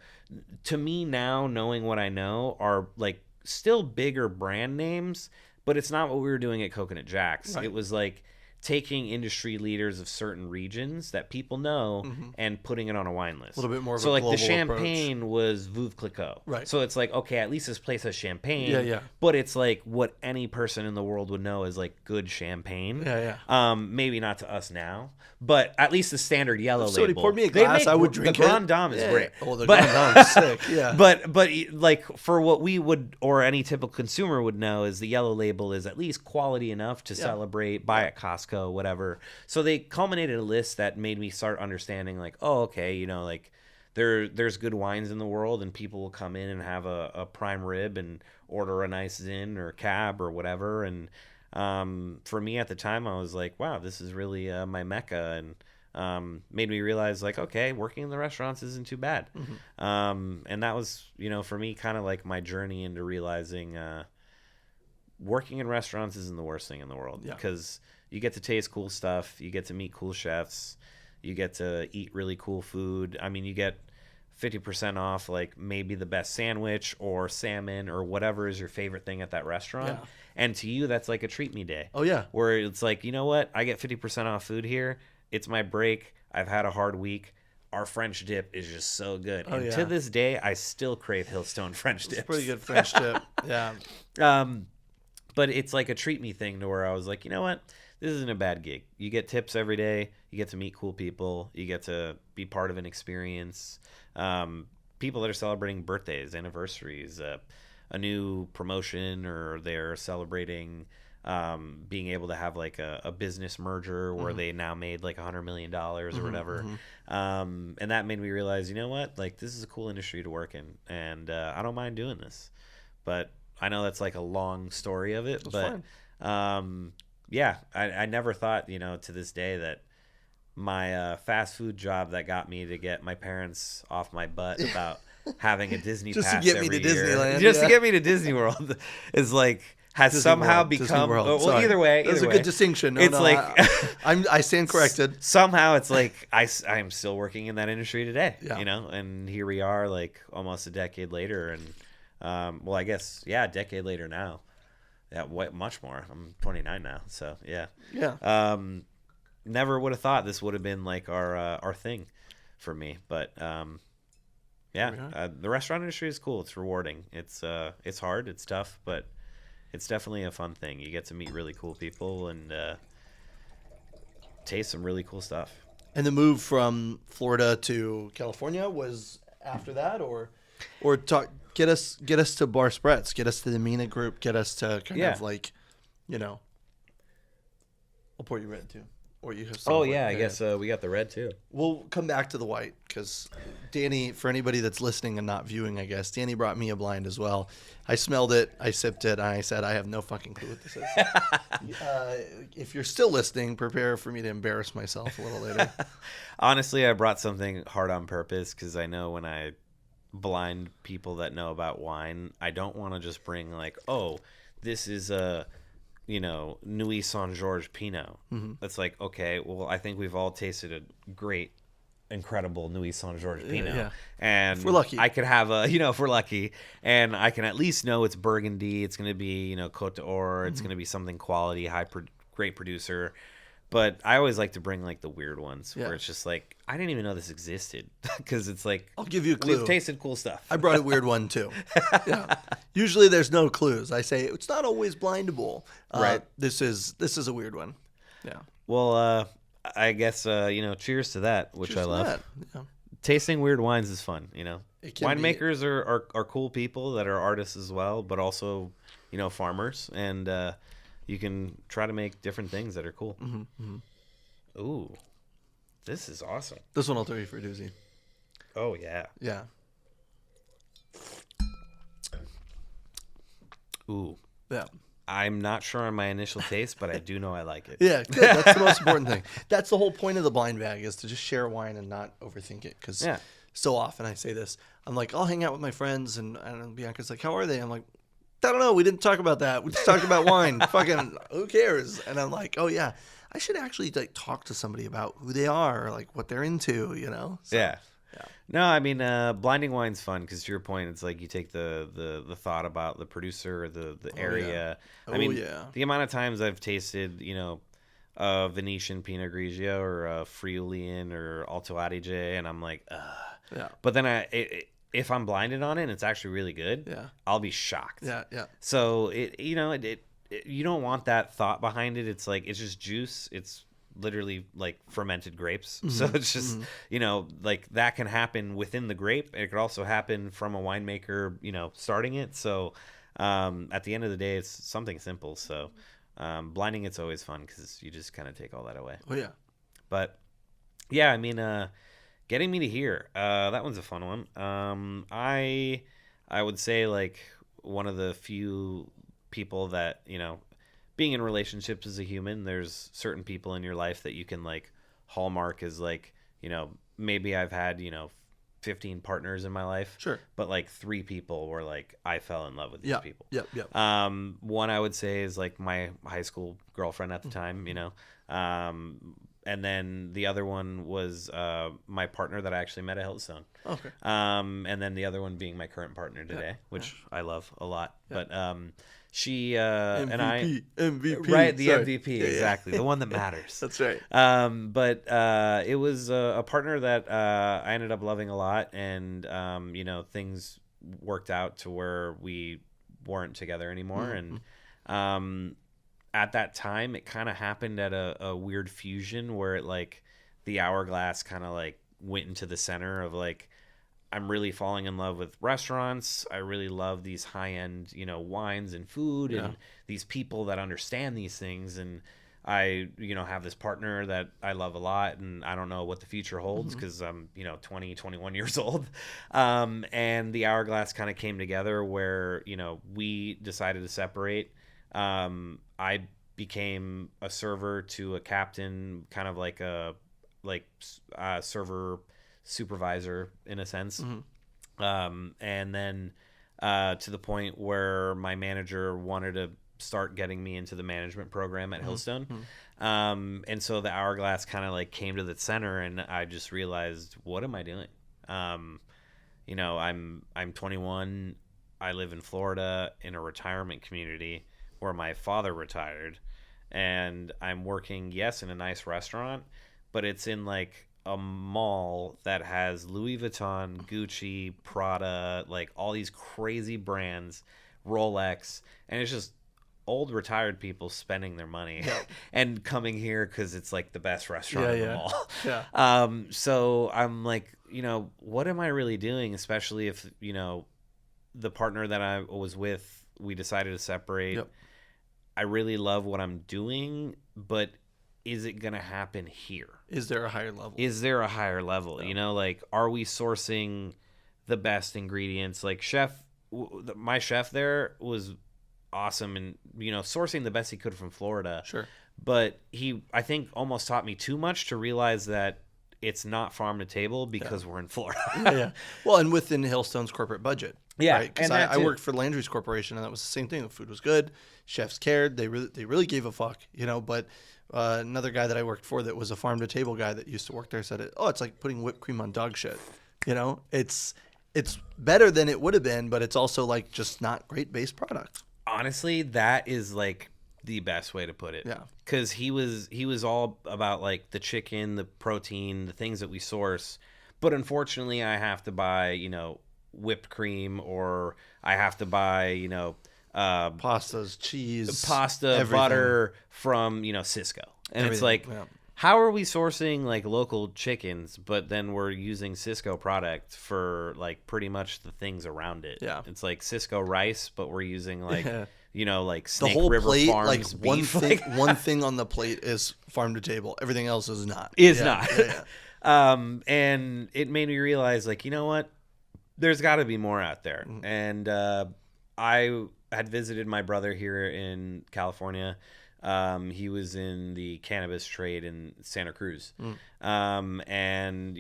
Speaker 2: to me now, knowing what I know, are like still bigger brand names, but it's not what we were doing at Coconut Jack's. Right. It was like taking industry leaders of certain regions that people know and putting it on a wine list.
Speaker 1: A little bit more of
Speaker 2: so
Speaker 1: a
Speaker 2: like
Speaker 1: global
Speaker 2: the champagne
Speaker 1: approach.
Speaker 2: Was Veuve Clicquot.
Speaker 1: Right.
Speaker 2: So it's like, okay, at least this place has champagne. But it's like what any person in the world would know is like good champagne. Maybe not to us now, but at least the standard yellow label.
Speaker 1: Somebody poured me a glass, I would drink
Speaker 2: it. The Grand Dame is great.
Speaker 1: Oh, the Grand Dame is sick. Yeah.
Speaker 2: But like for what we would, or any typical consumer would know, is the yellow label is at least quality enough to celebrate, buy at Costco, whatever. So they culminated a list that made me start understanding like, oh, okay, you know, like there's good wines in the world, and people will come in and have a prime rib and order a nice Zin or Cab or whatever. And for me at the time, I was like, wow, this is really my mecca, and made me realize like, okay, working in the restaurants isn't too bad. And that was, you know, for me kind of like my journey into realizing working in restaurants isn't the worst thing in the world, because you get to taste cool stuff, you get to meet cool chefs, you get to eat really cool food. I mean, you get 50% off like maybe the best sandwich or salmon or whatever is your favorite thing at that restaurant. And to you, that's like a treat me day.
Speaker 1: Oh yeah.
Speaker 2: Where it's like, you know what? I get 50% off food here. It's my break. I've had a hard week. Our French dip is just so good. And to this day, I still crave Hillstone French dips.
Speaker 1: It's pretty good French dip. Yeah.
Speaker 2: But it's like a treat me thing to where I was like, you know what? This isn't a bad gig. You get tips every day. You get to meet cool people. You get to be part of an experience. People that are celebrating birthdays, anniversaries, a new promotion, or they're celebrating being able to have like a business merger where they now made like $100 million or whatever. And that made me realize, you know what? Like, this is a cool industry to work in, and I don't mind doing this. But I know that's like a long story of it. That's fine. Yeah, I never thought, you know, to this day that my fast food job that got me to get my parents off my butt about having a Disney
Speaker 1: just
Speaker 2: pass
Speaker 1: to get
Speaker 2: every
Speaker 1: me to
Speaker 2: year,
Speaker 1: Disneyland,
Speaker 2: just to get me to Disney World, is like has
Speaker 1: Disney
Speaker 2: somehow
Speaker 1: World,
Speaker 2: become.
Speaker 1: Well,
Speaker 2: Sorry. Either way,
Speaker 1: that's a good distinction. No,
Speaker 2: it's
Speaker 1: no,
Speaker 2: like
Speaker 1: I stand corrected.
Speaker 2: Somehow it's like I'm still working in that industry today.
Speaker 1: Yeah.
Speaker 2: You know, and here we are, like almost a decade later, and well, I guess a decade later now. Yeah, much more. I'm 29 now, so yeah.
Speaker 1: Yeah.
Speaker 2: Never would have thought this would have been like our thing for me, but the restaurant industry is cool. It's rewarding. It's hard. It's tough, but it's definitely a fun thing. You get to meet really cool people, and taste some really cool stuff.
Speaker 1: And the move from Florida to California was after that, or talk get us to Bar Spretz, get us to the Mina group, get us to kind of like, you know. I'll pour you red too, or you have some.
Speaker 2: Oh yeah, I guess we got the red too.
Speaker 1: We'll come back to the white because Danny, for anybody that's listening and not viewing, I guess Danny brought me a blind as well. I smelled it, I sipped it, and I said I have no fucking clue what this is. If you're still listening, prepare for me to embarrass myself a little later.
Speaker 2: Honestly, I brought something hard on purpose because I know when I blind people that know about wine, I don't want to just bring like, oh, this is a, you know, Nuit Saint Georges Pinot. It's like, okay, well, I think we've all tasted a great, incredible Nuit Saint Georges Pinot.
Speaker 1: Yeah.
Speaker 2: And
Speaker 1: if we're lucky,
Speaker 2: I could have a, you know, if we're lucky, and I can at least know it's Burgundy. It's going to be, you know, Côte d'Or. It's going to be something quality, great producer. But I always like to bring like the weird ones where it's just like, I didn't even know this existed, because it's like,
Speaker 1: I'll give you a clue.
Speaker 2: We've tasted cool stuff.
Speaker 1: I brought a weird one too. Yeah. Usually there's no clues. I say it's not always blindable.
Speaker 2: Right.
Speaker 1: This is a weird one. Yeah.
Speaker 2: Well, I guess you know, cheers to that, which
Speaker 1: Cheers
Speaker 2: I
Speaker 1: to
Speaker 2: love.
Speaker 1: that. Yeah.
Speaker 2: Tasting weird wines is fun, you know.
Speaker 1: can be.
Speaker 2: Winemakers are cool people that are artists as well, but also, you know, farmers, and you can try to make different things that are cool. Ooh, this is awesome.
Speaker 1: This one I'll throw you for a doozy.
Speaker 2: Oh yeah.
Speaker 1: Yeah.
Speaker 2: Ooh.
Speaker 1: Yeah.
Speaker 2: I'm not sure on my initial taste, but I do know I like it.
Speaker 1: Yeah, good. That's the most important thing. That's the whole point of the blind bag, is to just share wine and not overthink it. Because so often I say this. I'm like, I'll hang out with my friends, and Bianca's like, how are they? I'm like, I don't know. We didn't talk about that. We just talked about wine. Fucking, who cares? And I'm like, oh, yeah. I should actually like talk to somebody about who they are, or like what they're into, you know? So,
Speaker 2: yeah. No, I mean, blinding wine's fun because, to your point, it's like you take the thought about the producer or the area.
Speaker 1: Yeah.
Speaker 2: I mean, the amount of times I've tasted, you know, a Venetian Pinot Grigio or a Friulin or Alto Adige, and I'm like, ugh.
Speaker 1: Yeah.
Speaker 2: But then if I'm blinded on it and it's actually really good, I'll be shocked.
Speaker 1: Yeah, yeah.
Speaker 2: So, you know, you don't want that thought behind it. It's like, it's just juice. It's literally like fermented grapes. So it's just, you know, like that can happen within the grape. It could also happen from a winemaker, you know, starting it. So at the end of the day, it's something simple. So blinding, it's always fun because you just kind of take all that away.
Speaker 1: Oh, yeah.
Speaker 2: But yeah, I mean, getting me to here, that one's a fun one. I would say like one of the few people that, you know, being in relationships as a human, there's certain people in your life that you can like hallmark as like, you know, maybe I've had, you know, 15 partners in my life. Sure. But like 3 people were like, I fell in love with these people.
Speaker 1: Yep.
Speaker 2: One I would say is like my high school girlfriend at the time, you know. And then the other one was my partner that I actually met at Hillstone. Okay. And then the other one being my current partner today, which I love a lot. But she
Speaker 1: MVP,
Speaker 2: and I
Speaker 1: MVP,
Speaker 2: right, the
Speaker 1: sorry.
Speaker 2: MVP, exactly, the one that matters.
Speaker 1: That's right.
Speaker 2: But it was a partner that I ended up loving a lot, and you know, things worked out to where we weren't together anymore, and at that time it kind of happened at a weird fusion where it like the hourglass kind of like went into the center of like, I'm really falling in love with restaurants. I really love these high-end, you know, wines and food and these people that understand these things. And I, you know, have this partner that I love a lot, and I don't know what the future holds because I'm, you know, 20, 21 years old. And the hourglass kind of came together where, you know, we decided to separate. I became a server to a captain, kind of like a server supervisor in a sense, and then to the point where my manager wanted to start getting me into the management program at Hillstone, and so the hourglass kind of like came to the center, and I just realized, what am I doing? You know, I'm 21. I live in Florida in a retirement community where my father retired, and I'm working, yes, in a nice restaurant, but it's in like a mall that has Louis Vuitton, Gucci, Prada, like all these crazy brands, Rolex, and it's just old retired people spending their money
Speaker 1: Yeah.
Speaker 2: and coming here because it's like the best restaurant in the mall.
Speaker 1: Yeah.
Speaker 2: So I'm like, what am I really doing? Especially if, the partner that I was with, we decided to separate.
Speaker 1: Yep.
Speaker 2: I really love what I'm doing, but is it going to happen here?
Speaker 1: Is there a higher level?
Speaker 2: Yeah. Like, are we sourcing the best ingredients? Like my chef there was awesome and, sourcing the best he could from Florida.
Speaker 1: Sure.
Speaker 2: But he, I think, almost taught me too much to realize that it's not farm to table because we're in Florida.
Speaker 1: Yeah. Well, and within Hailstone's corporate budget.
Speaker 2: Yeah.
Speaker 1: Right? Because I worked for Landry's Corporation, and that was the same thing. The food was good. Chefs cared. They really gave a fuck, But another guy that I worked for that was a farm to table guy that used to work there said, it's like putting whipped cream on dog shit. It's better than it would have been, but it's also like just not great base product.
Speaker 2: Honestly, that is like the best way to put it.
Speaker 1: Yeah.
Speaker 2: Because he was all about like the chicken, the protein, the things that we source. But unfortunately, I have to buy, whipped cream, or I have to buy,
Speaker 1: pastas, cheese,
Speaker 2: pasta,
Speaker 1: everything.
Speaker 2: butter from, Cisco. And
Speaker 1: Everything.
Speaker 2: It's like, how are we sourcing like local chickens, but then we're using Cisco product for like pretty much the things around it?
Speaker 1: Yeah.
Speaker 2: It's like Cisco rice, but we're using like, like
Speaker 1: The
Speaker 2: Snake
Speaker 1: whole
Speaker 2: River
Speaker 1: plate,
Speaker 2: Farms
Speaker 1: like one
Speaker 2: beef.
Speaker 1: thing, one thing on the plate is farm to table. Everything else is not.
Speaker 2: Not. And it made me realize, like, you know what? There's got to be more out there.
Speaker 1: Mm-hmm.
Speaker 2: And I had visited my brother here in California. He was in the cannabis trade in Santa Cruz. And,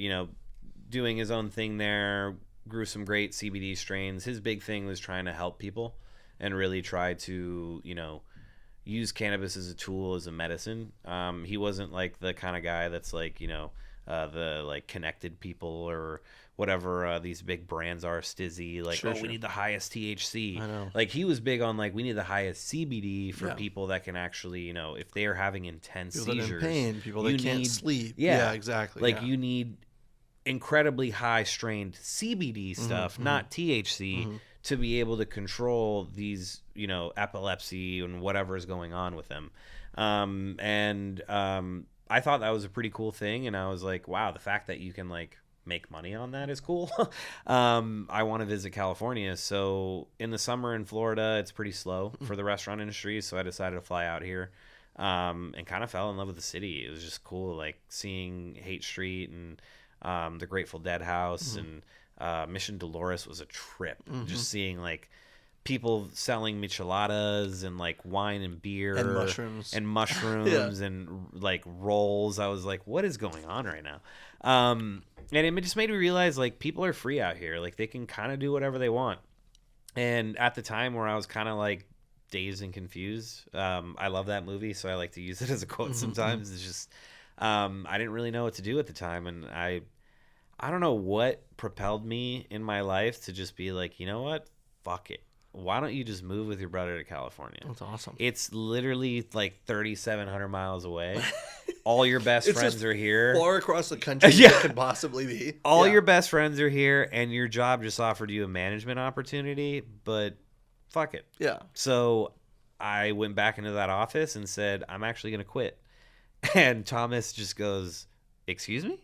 Speaker 2: doing his own thing there, grew some great CBD strains. His big thing was trying to help people and really try to, use cannabis as a tool, as a medicine. He wasn't like the kind of guy that's like, the like connected people or whatever these big brands are, Stizzy, like,
Speaker 1: Sure.
Speaker 2: we need the highest THC.
Speaker 1: I know.
Speaker 2: Like, he was big on like, we need the highest CBD for people that can actually, if they are having intense
Speaker 1: People that are
Speaker 2: seizures,
Speaker 1: in pain, people that can't sleep.
Speaker 2: Yeah,
Speaker 1: exactly.
Speaker 2: Like, you need incredibly high strained CBD stuff, not THC, to be able to control these, epilepsy and whatever is going on with them. I thought that was a pretty cool thing, and I was like, wow, the fact that you can like make money on that is cool. I want to visit California. So in the summer in Florida, it's pretty slow for the restaurant industry. So I decided to fly out here, and kind of fell in love with the city. It was just cool, like seeing Haight Street and the Grateful Dead house, and Mission Dolores was a trip. Just seeing like people selling micheladas and like wine and beer
Speaker 1: And mushrooms
Speaker 2: and like rolls. I was like, what is going on right now? And it just made me realize, like, people are free out here. Like, they can kind of do whatever they want. And at the time where I was kind of like dazed and confused, I love that movie, so I like to use it as a quote sometimes. It's just I didn't really know what to do at the time, and I don't know what propelled me in my life to just be like, you know what, fuck it. Why don't you just move with your brother to California?
Speaker 1: That's awesome.
Speaker 2: It's literally like 3,700 miles away. All your best friends are here.
Speaker 1: Far across the country as it could possibly be.
Speaker 2: All your best friends are here, and your job just offered you a management opportunity, but fuck it.
Speaker 1: Yeah.
Speaker 2: So I went back into that office and said, I'm actually going to quit. And Thomas just goes, excuse me?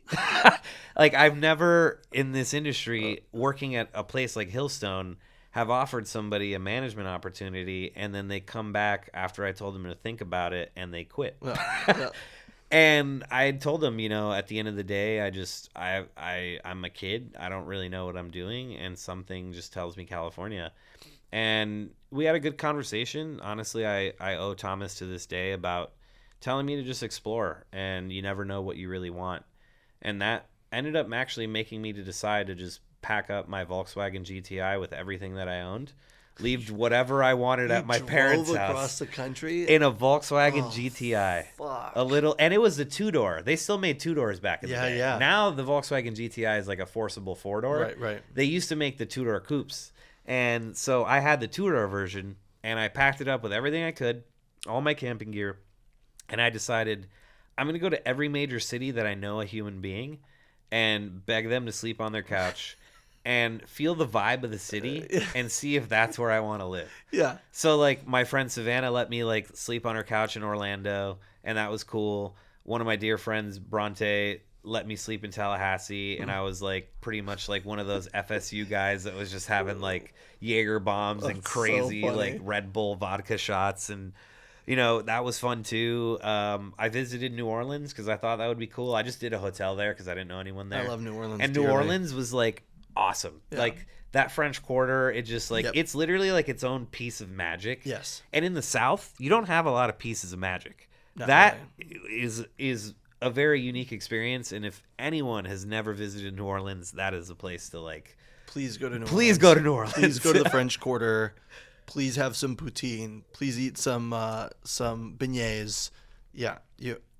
Speaker 2: Like, I've never in this industry working at a place like Hillstone have offered somebody a management opportunity, and then they come back after I told them to think about it, and they quit.
Speaker 1: Yeah.
Speaker 2: And I had told them, at the end of the day, I'm a kid. I don't really know what I'm doing, and something just tells me California. And we had a good conversation. Honestly, I owe Thomas to this day about telling me to just explore, and you never know what you really want. And that ended up actually making me to decide to just pack up my Volkswagen GTI with everything that I owned, leave whatever I wanted at my parents' house
Speaker 1: across the country
Speaker 2: in a Volkswagen GTI.
Speaker 1: Fuck.
Speaker 2: A little, and it was a 2-door. They still made 2-doors back in the day.
Speaker 1: Yeah.
Speaker 2: Now the Volkswagen GTI is like a forcible 4-door.
Speaker 1: Right.
Speaker 2: They used to make the 2-door coupes, and so I had the 2-door version, and I packed it up with everything I could, all my camping gear, and I decided I'm going to go to every major city that I know a human being and beg them to sleep on their couch and feel the vibe of the city and see if that's where I want to live.
Speaker 1: Yeah.
Speaker 2: So like my friend Savannah let me like sleep on her couch in Orlando, and that was cool. One of my dear friends, Bronte, let me sleep in Tallahassee, and I was like pretty much like one of those FSU guys that was just having like Jaeger bombs and crazy like Red Bull vodka shots, and that was fun too. I visited New Orleans because I thought that would be cool. I just did a hotel there because I didn't know anyone there.
Speaker 1: I love New Orleans,
Speaker 2: and
Speaker 1: dearly.
Speaker 2: New Orleans was like awesome. Yeah. Like that French Quarter, it just like it's literally like its own piece of magic.
Speaker 1: Yes.
Speaker 2: And in the South, you don't have a lot of pieces of magic.
Speaker 1: Not
Speaker 2: that
Speaker 1: really.
Speaker 2: is a very unique experience, and if anyone has never visited New Orleans, that is a place to like.
Speaker 1: Please go to New Orleans.
Speaker 2: Please go to New Orleans.
Speaker 1: Please go to the French Quarter. Please have some poutine. Please eat some beignets. Yeah,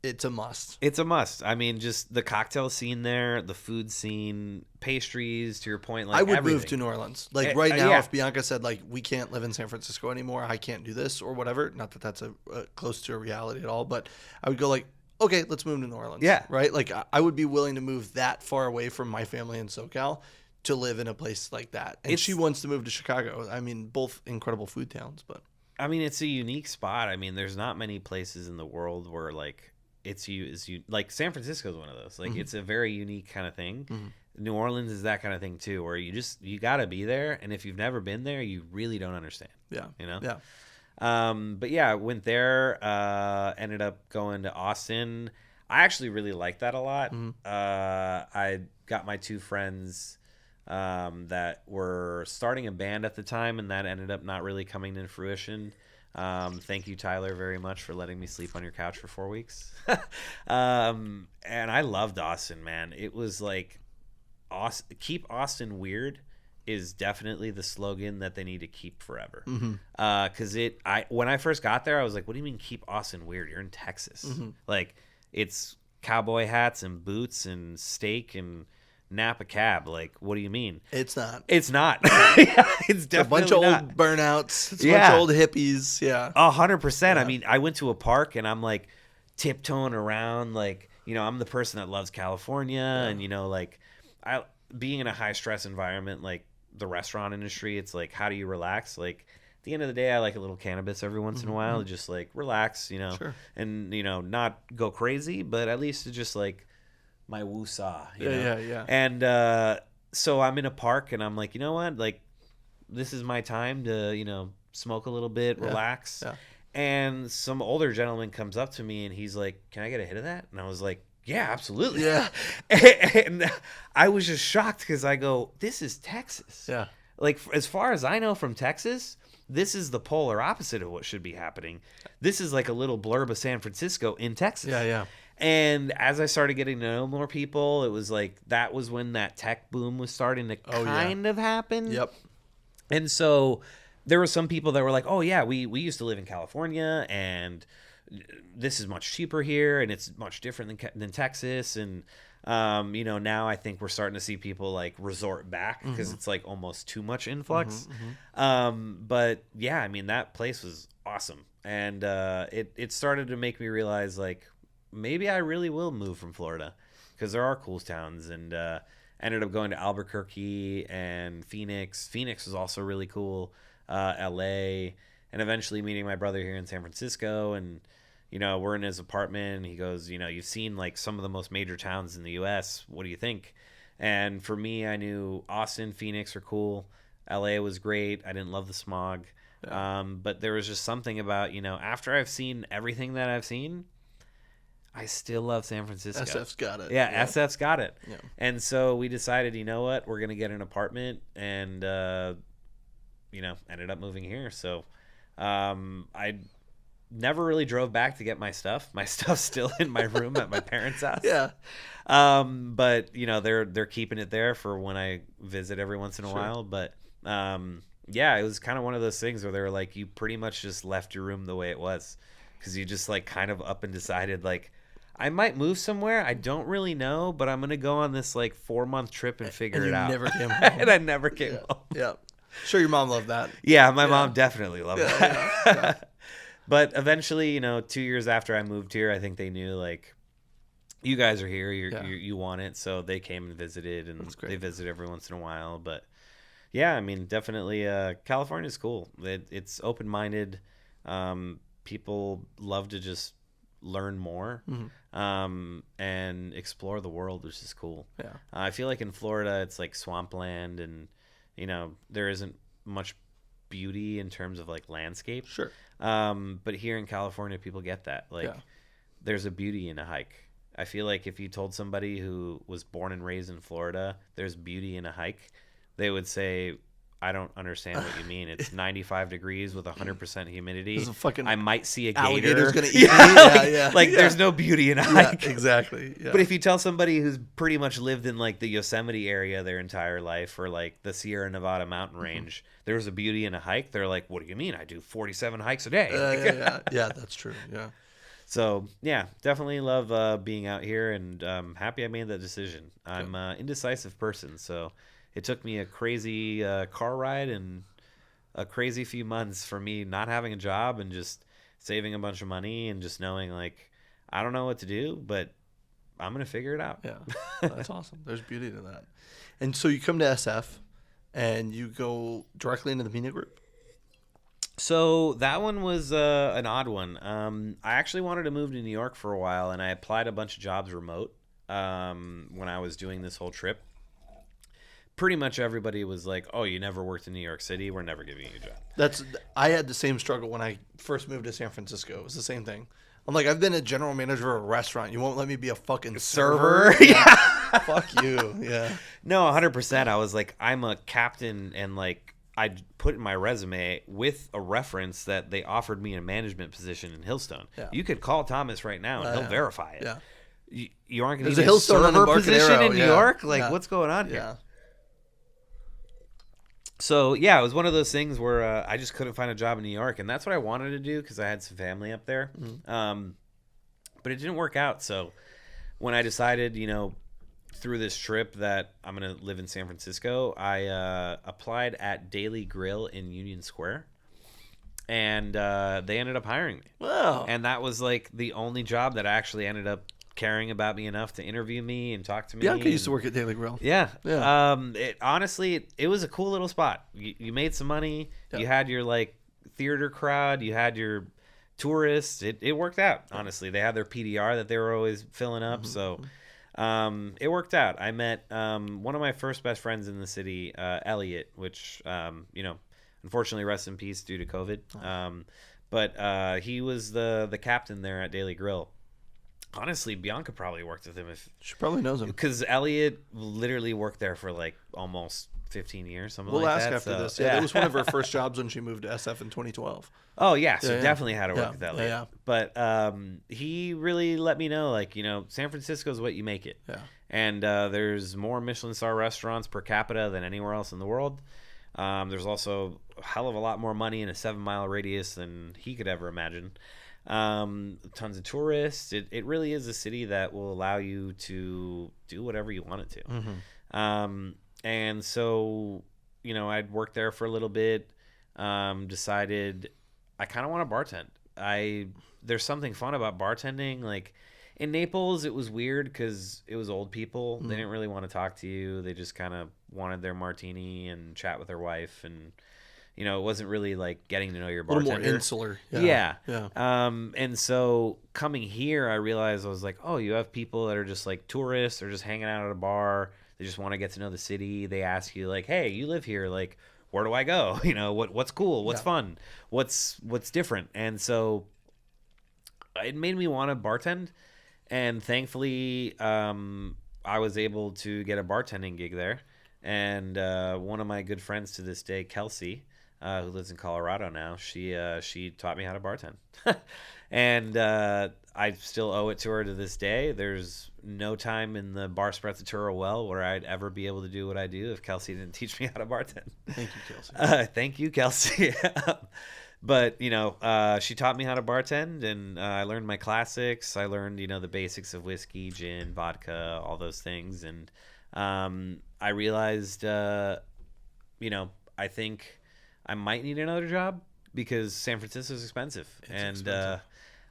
Speaker 1: it's a must.
Speaker 2: It's a must. I mean, just the cocktail scene there, the food scene, pastries. To your point, like
Speaker 1: I would
Speaker 2: everything.
Speaker 1: move to New Orleans. Like right now, if Bianca said like we can't live in San Francisco anymore, I can't do this or whatever. Not that that's a close to a reality at all, but I would go like, okay, let's move to New Orleans.
Speaker 2: Yeah,
Speaker 1: right. Like I would be willing to move that far away from my family in SoCal to live in a place like that. And she wants to move to Chicago. I mean, both incredible food towns, but
Speaker 2: I mean, it's a unique spot. I mean, there's not many places in the world where like like San Francisco is one of those. Like it's a very unique kind of thing. New Orleans is that kind of thing too, where you got to be there, and if you've never been there, you really don't understand.
Speaker 1: Yeah.
Speaker 2: Yeah. But yeah, I went there, ended up going to Austin. I actually really liked that a lot. I got my two friends that were starting a band at the time, and that ended up not really coming to fruition. Thank you, Tyler, very much for letting me sleep on your couch for 4 weeks. And I loved Austin, man. It was like keep Austin weird is definitely the slogan that they need to keep forever. Because when I first got there, I was like, what do you mean keep Austin weird? You're in Texas. Like it's cowboy hats and boots and steak and Napa cab. Like, what do you mean?
Speaker 1: It's not.
Speaker 2: It's not. It's definitely
Speaker 1: a bunch of
Speaker 2: not.
Speaker 1: Old burnouts. It's a bunch of old hippies. Yeah.
Speaker 2: 100%. I mean, I went to a park and I'm like tiptoeing around. Like, I'm the person that loves California, and like being in a high stress environment, like the restaurant industry, it's like, how do you relax? Like at the end of the day, I like a little cannabis every once in a while to just like relax,
Speaker 1: Sure.
Speaker 2: and not go crazy, but at least to just like my woo-saw,
Speaker 1: Yeah.
Speaker 2: And so I'm in a park and I'm like, you know what? Like this is my time to, smoke a little bit, relax.
Speaker 1: Yeah.
Speaker 2: And some older gentleman comes up to me and he's like, can I get a hit of that? And I was like, yeah, absolutely.
Speaker 1: Yeah.
Speaker 2: And I was just shocked because I go, this is Texas.
Speaker 1: Yeah.
Speaker 2: Like, as far as I know from Texas, this is the polar opposite of what should be happening. This is like a little blurb of San Francisco in Texas.
Speaker 1: Yeah.
Speaker 2: And as I started getting to know more people, it was like that was when that tech boom was starting to kind of happen.
Speaker 1: Yep.
Speaker 2: And so there were some people that were like, oh, yeah, we used to live in California, and this is much cheaper here, and it's much different than Texas. And, now I think we're starting to see people like resort back because it's like almost too much influx. But yeah, I mean, that place was awesome. And it started to make me realize like, maybe I really will move from Florida because there are cool towns, and ended up going to Albuquerque and Phoenix. Phoenix was also really cool. LA, and eventually meeting my brother here in San Francisco. And, we're in his apartment, and he goes, you've seen like some of the most major towns in the US. What do you think? And for me, I knew Austin, Phoenix are cool. LA was great. I didn't love the smog. Yeah. But there was just something about, after I've seen everything that I've seen, I still love San Francisco.
Speaker 1: SF's got it.
Speaker 2: Yeah, SF's got it.
Speaker 1: Yeah.
Speaker 2: And so we decided, you know what, we're going to get an apartment, and, ended up moving here. So I never really drove back to get my stuff. My stuff's still in my room at my parents' house.
Speaker 1: Yeah.
Speaker 2: But, they're keeping it there for when I visit every once in a while. But, yeah, it was kind of one of those things where they were like, you pretty much just left your room the way it was, because you just like kind of up and decided like, I might move somewhere. I don't really know, but I'm going to go on this like 4-month trip and figure it out.
Speaker 1: Never came home.
Speaker 2: And I never came home.
Speaker 1: Yeah. Sure, your mom loved that.
Speaker 2: Yeah, my mom definitely loved that. Yeah. But eventually, 2 years after I moved here, I think they knew like, you guys are here.
Speaker 1: Yeah.
Speaker 2: You want it, so they came and visited, and
Speaker 1: That's great.
Speaker 2: they visit every once in a while. But yeah, I mean, definitely, California's cool. It's open minded. People love to just learn more, and explore the world, which is cool.
Speaker 1: Yeah.
Speaker 2: I feel like in Florida, it's like swampland, and there isn't much beauty in terms of like landscape.
Speaker 1: Sure.
Speaker 2: But here in California, people get that. Like, there's a beauty in a hike. I feel like if you told somebody who was born and raised in Florida, there's beauty in a hike, they would say, I don't understand what you mean. It's 95 degrees with 100% humidity. I might see a gator.
Speaker 1: Alligator's gonna eat me.
Speaker 2: Like there's no beauty in a hike.
Speaker 1: Exactly. Yeah.
Speaker 2: But if you tell somebody who's pretty much lived in like the Yosemite area their entire life, or like the Sierra Nevada mountain range, there's a beauty in a hike, they're like, what do you mean? I do 47 hikes a day.
Speaker 1: Yeah, that's true. Yeah.
Speaker 2: So yeah, definitely love being out here, and happy I made that decision. I'm an indecisive person, so it took me a crazy car ride and a crazy few months for me not having a job and just saving a bunch of money and just knowing like I don't know what to do, but I'm gonna figure it out.
Speaker 1: Yeah, that's awesome. There's beauty to that. And so you come to SF and you go directly into the media group.
Speaker 2: So that one was an odd one. I actually wanted to move to New York for a while, and I applied a bunch of jobs remote when I was doing this whole trip. Pretty much everybody was like, oh, you never worked in New York City, we're never giving you a job.
Speaker 1: I had the same struggle when I first moved to San Francisco. It was the same thing. I'm like, I've been a general manager of a restaurant. You won't let me be a fucking server?
Speaker 2: Yeah.
Speaker 1: Fuck you. Yeah.
Speaker 2: No, 100%. I was like, I'm a captain, and like I put in my resume with a reference that they offered me a management position in Hillstone.
Speaker 1: Yeah.
Speaker 2: You could call Thomas right now, and he'll verify it.
Speaker 1: Yeah.
Speaker 2: You aren't going to
Speaker 1: There's
Speaker 2: get
Speaker 1: a
Speaker 2: a
Speaker 1: Hillstone on
Speaker 2: server
Speaker 1: Embarcadero,
Speaker 2: position in New York? Like,
Speaker 1: Yeah.
Speaker 2: what's going on here?
Speaker 1: Yeah.
Speaker 2: So, yeah, it was one of those things where I just couldn't find a job in New York, and that's what I wanted to do because I had some family up there. But it didn't work out. So when I decided, through this trip that I'm going to live in San Francisco, I applied at Daily Grill in Union Square, and they ended up hiring me.
Speaker 1: Wow.
Speaker 2: And that was like the only job that actually ended up caring about me enough to interview me and talk to me.
Speaker 1: Bianca used to work at Daily Grill.
Speaker 2: Yeah.
Speaker 1: Yeah.
Speaker 2: Honestly, it was a cool little spot. You made some money.
Speaker 1: Yeah.
Speaker 2: You had your like theater crowd. You had your tourists. It worked out. Honestly, they had their PDR that they were always filling up. So it worked out. I met one of my first best friends in the city, Elliot, which unfortunately rest in peace due to COVID. But he was the captain there at Daily Grill. Honestly, Bianca probably worked with him
Speaker 1: She probably knows him.
Speaker 2: because Elliot literally worked there for like almost 15 years, something
Speaker 1: We'll
Speaker 2: like
Speaker 1: ask
Speaker 2: that.
Speaker 1: after
Speaker 2: So,
Speaker 1: this. Yeah, that was one of her first jobs when she moved to SF in 2012.
Speaker 2: Oh yeah, so
Speaker 1: Yeah, yeah.
Speaker 2: definitely had to work
Speaker 1: Yeah,
Speaker 2: with Elliot.
Speaker 1: yeah.
Speaker 2: But he really let me know, like, San Francisco is what you make it.
Speaker 1: Yeah.
Speaker 2: And there's more Michelin star restaurants per capita than anywhere else in the world. There's also a hell of a lot more money in a 7-mile radius than he could ever imagine. Tons of tourists. It really is a city that will allow you to do whatever you want it to. And so, I'd worked there for a little bit, decided I kind of want to bartend. There's something fun about bartending. Like in Naples, it was weird because it was old people. They didn't really want to talk to you. They just kind of wanted their martini and chat with their wife, and it wasn't really like getting to know your
Speaker 1: A little
Speaker 2: bartender.
Speaker 1: more insular.
Speaker 2: Yeah.
Speaker 1: Yeah.
Speaker 2: And so coming here, I realized I was like, oh, you have people that are just like tourists or just hanging out at a bar. They just want to get to know the city. They ask you like, hey, you live here. Like, where do I go? What's cool? What's fun? What's different? And so it made me want to bartend. And thankfully, I was able to get a bartending gig there. And one of my good friends to this day, Kelsey, who lives in Colorado now, she taught me how to bartend. And I still owe it to her to this day. There's no time in the bar sprezzatura well where I'd ever be able to do what I do if Kelsey didn't teach me how to bartend.
Speaker 1: Thank you, Kelsey.
Speaker 2: Thank you, Kelsey. But, she taught me how to bartend, and I learned my classics. I learned, the basics of whiskey, gin, vodka, all those things. And I realized, I think I might need another job because San Francisco is expensive.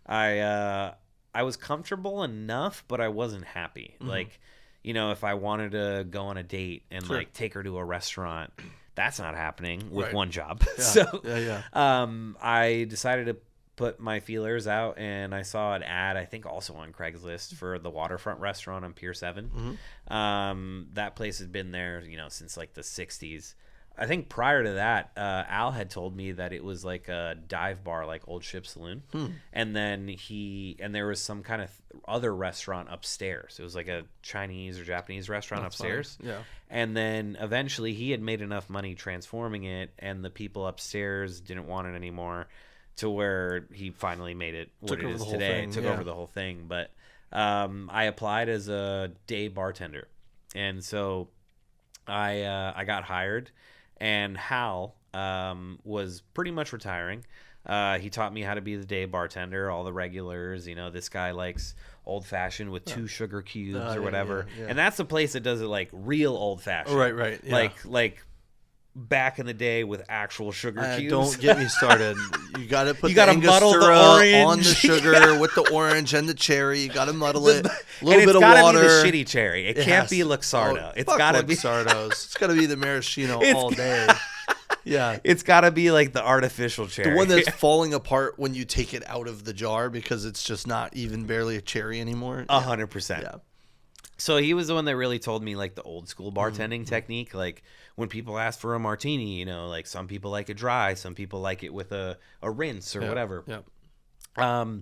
Speaker 2: I I was comfortable enough, but I wasn't happy. Like, you know, if I wanted to go on a date and like take her to a restaurant, that's not happening with one job. So I decided to put my feelers out, and I saw an ad, I think also on Craigslist, for the Waterfront restaurant on Pier 7. That place had been there, you know, since like the 60s. I think prior to that, Al had told me that it was like a dive bar, like Old Ship Saloon. And then there was some kind of other restaurant upstairs. It was like a Chinese or Japanese restaurant upstairs.
Speaker 1: Fine. Yeah.
Speaker 2: And then eventually he had made enough money transforming it, and the people upstairs didn't want it anymore, to where he finally made it what it is today. Took over the whole thing. But I applied as a day bartender. And so I got hired. And Hal was pretty much retiring. He taught me how to be the day bartender, all the regulars. You know, this guy likes old-fashioned with 2 sugar cubes or whatever. Yeah. And that's the place that does it like real old-fashioned.
Speaker 1: Right. Yeah.
Speaker 2: Like back in the day with actual sugar cubes.
Speaker 1: Don't get me started. You got to put
Speaker 2: you gotta muddle the orange
Speaker 1: on the sugar with the orange and the cherry. You got to muddle it. A little bit of water.
Speaker 2: Be the shitty cherry. It can't be Luxardo.
Speaker 1: Oh,
Speaker 2: it's got to be
Speaker 1: Luxardos. It's got to be the maraschino all day. Yeah.
Speaker 2: It's got to be like the artificial cherry.
Speaker 1: The one that's falling apart when you take it out of the jar because it's just not even barely a cherry anymore.
Speaker 2: 100%.
Speaker 1: Yeah.
Speaker 2: So he was the one that really told me like the old school bartending technique. Like when people ask for a martini, you know, like some people like it dry, some people like it with a rinse or whatever.
Speaker 1: Yeah.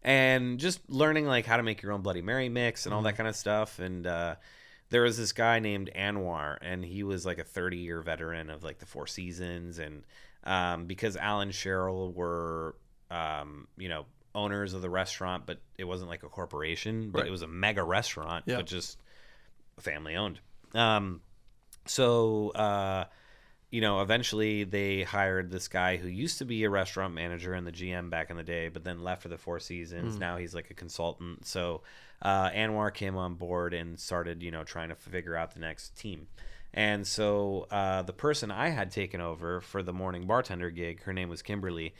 Speaker 2: And just learning like how to make your own Bloody Mary mix and all that kind of stuff. And there was this guy named Anwar, and he was like a 30-year veteran of like the Four Seasons. And because Al and Cheryl were, you know, owners of the restaurant, but it wasn't like a corporation, but it was a mega restaurant, but just family owned. So you know, eventually they hired this guy who used to be a restaurant manager and the GM back in the day, but then left for the Four Seasons. Now he's like a consultant. So Anwar came on board and started, you know, trying to figure out the next team. And so the person I had taken over for the morning bartender gig, her name was Kimberly.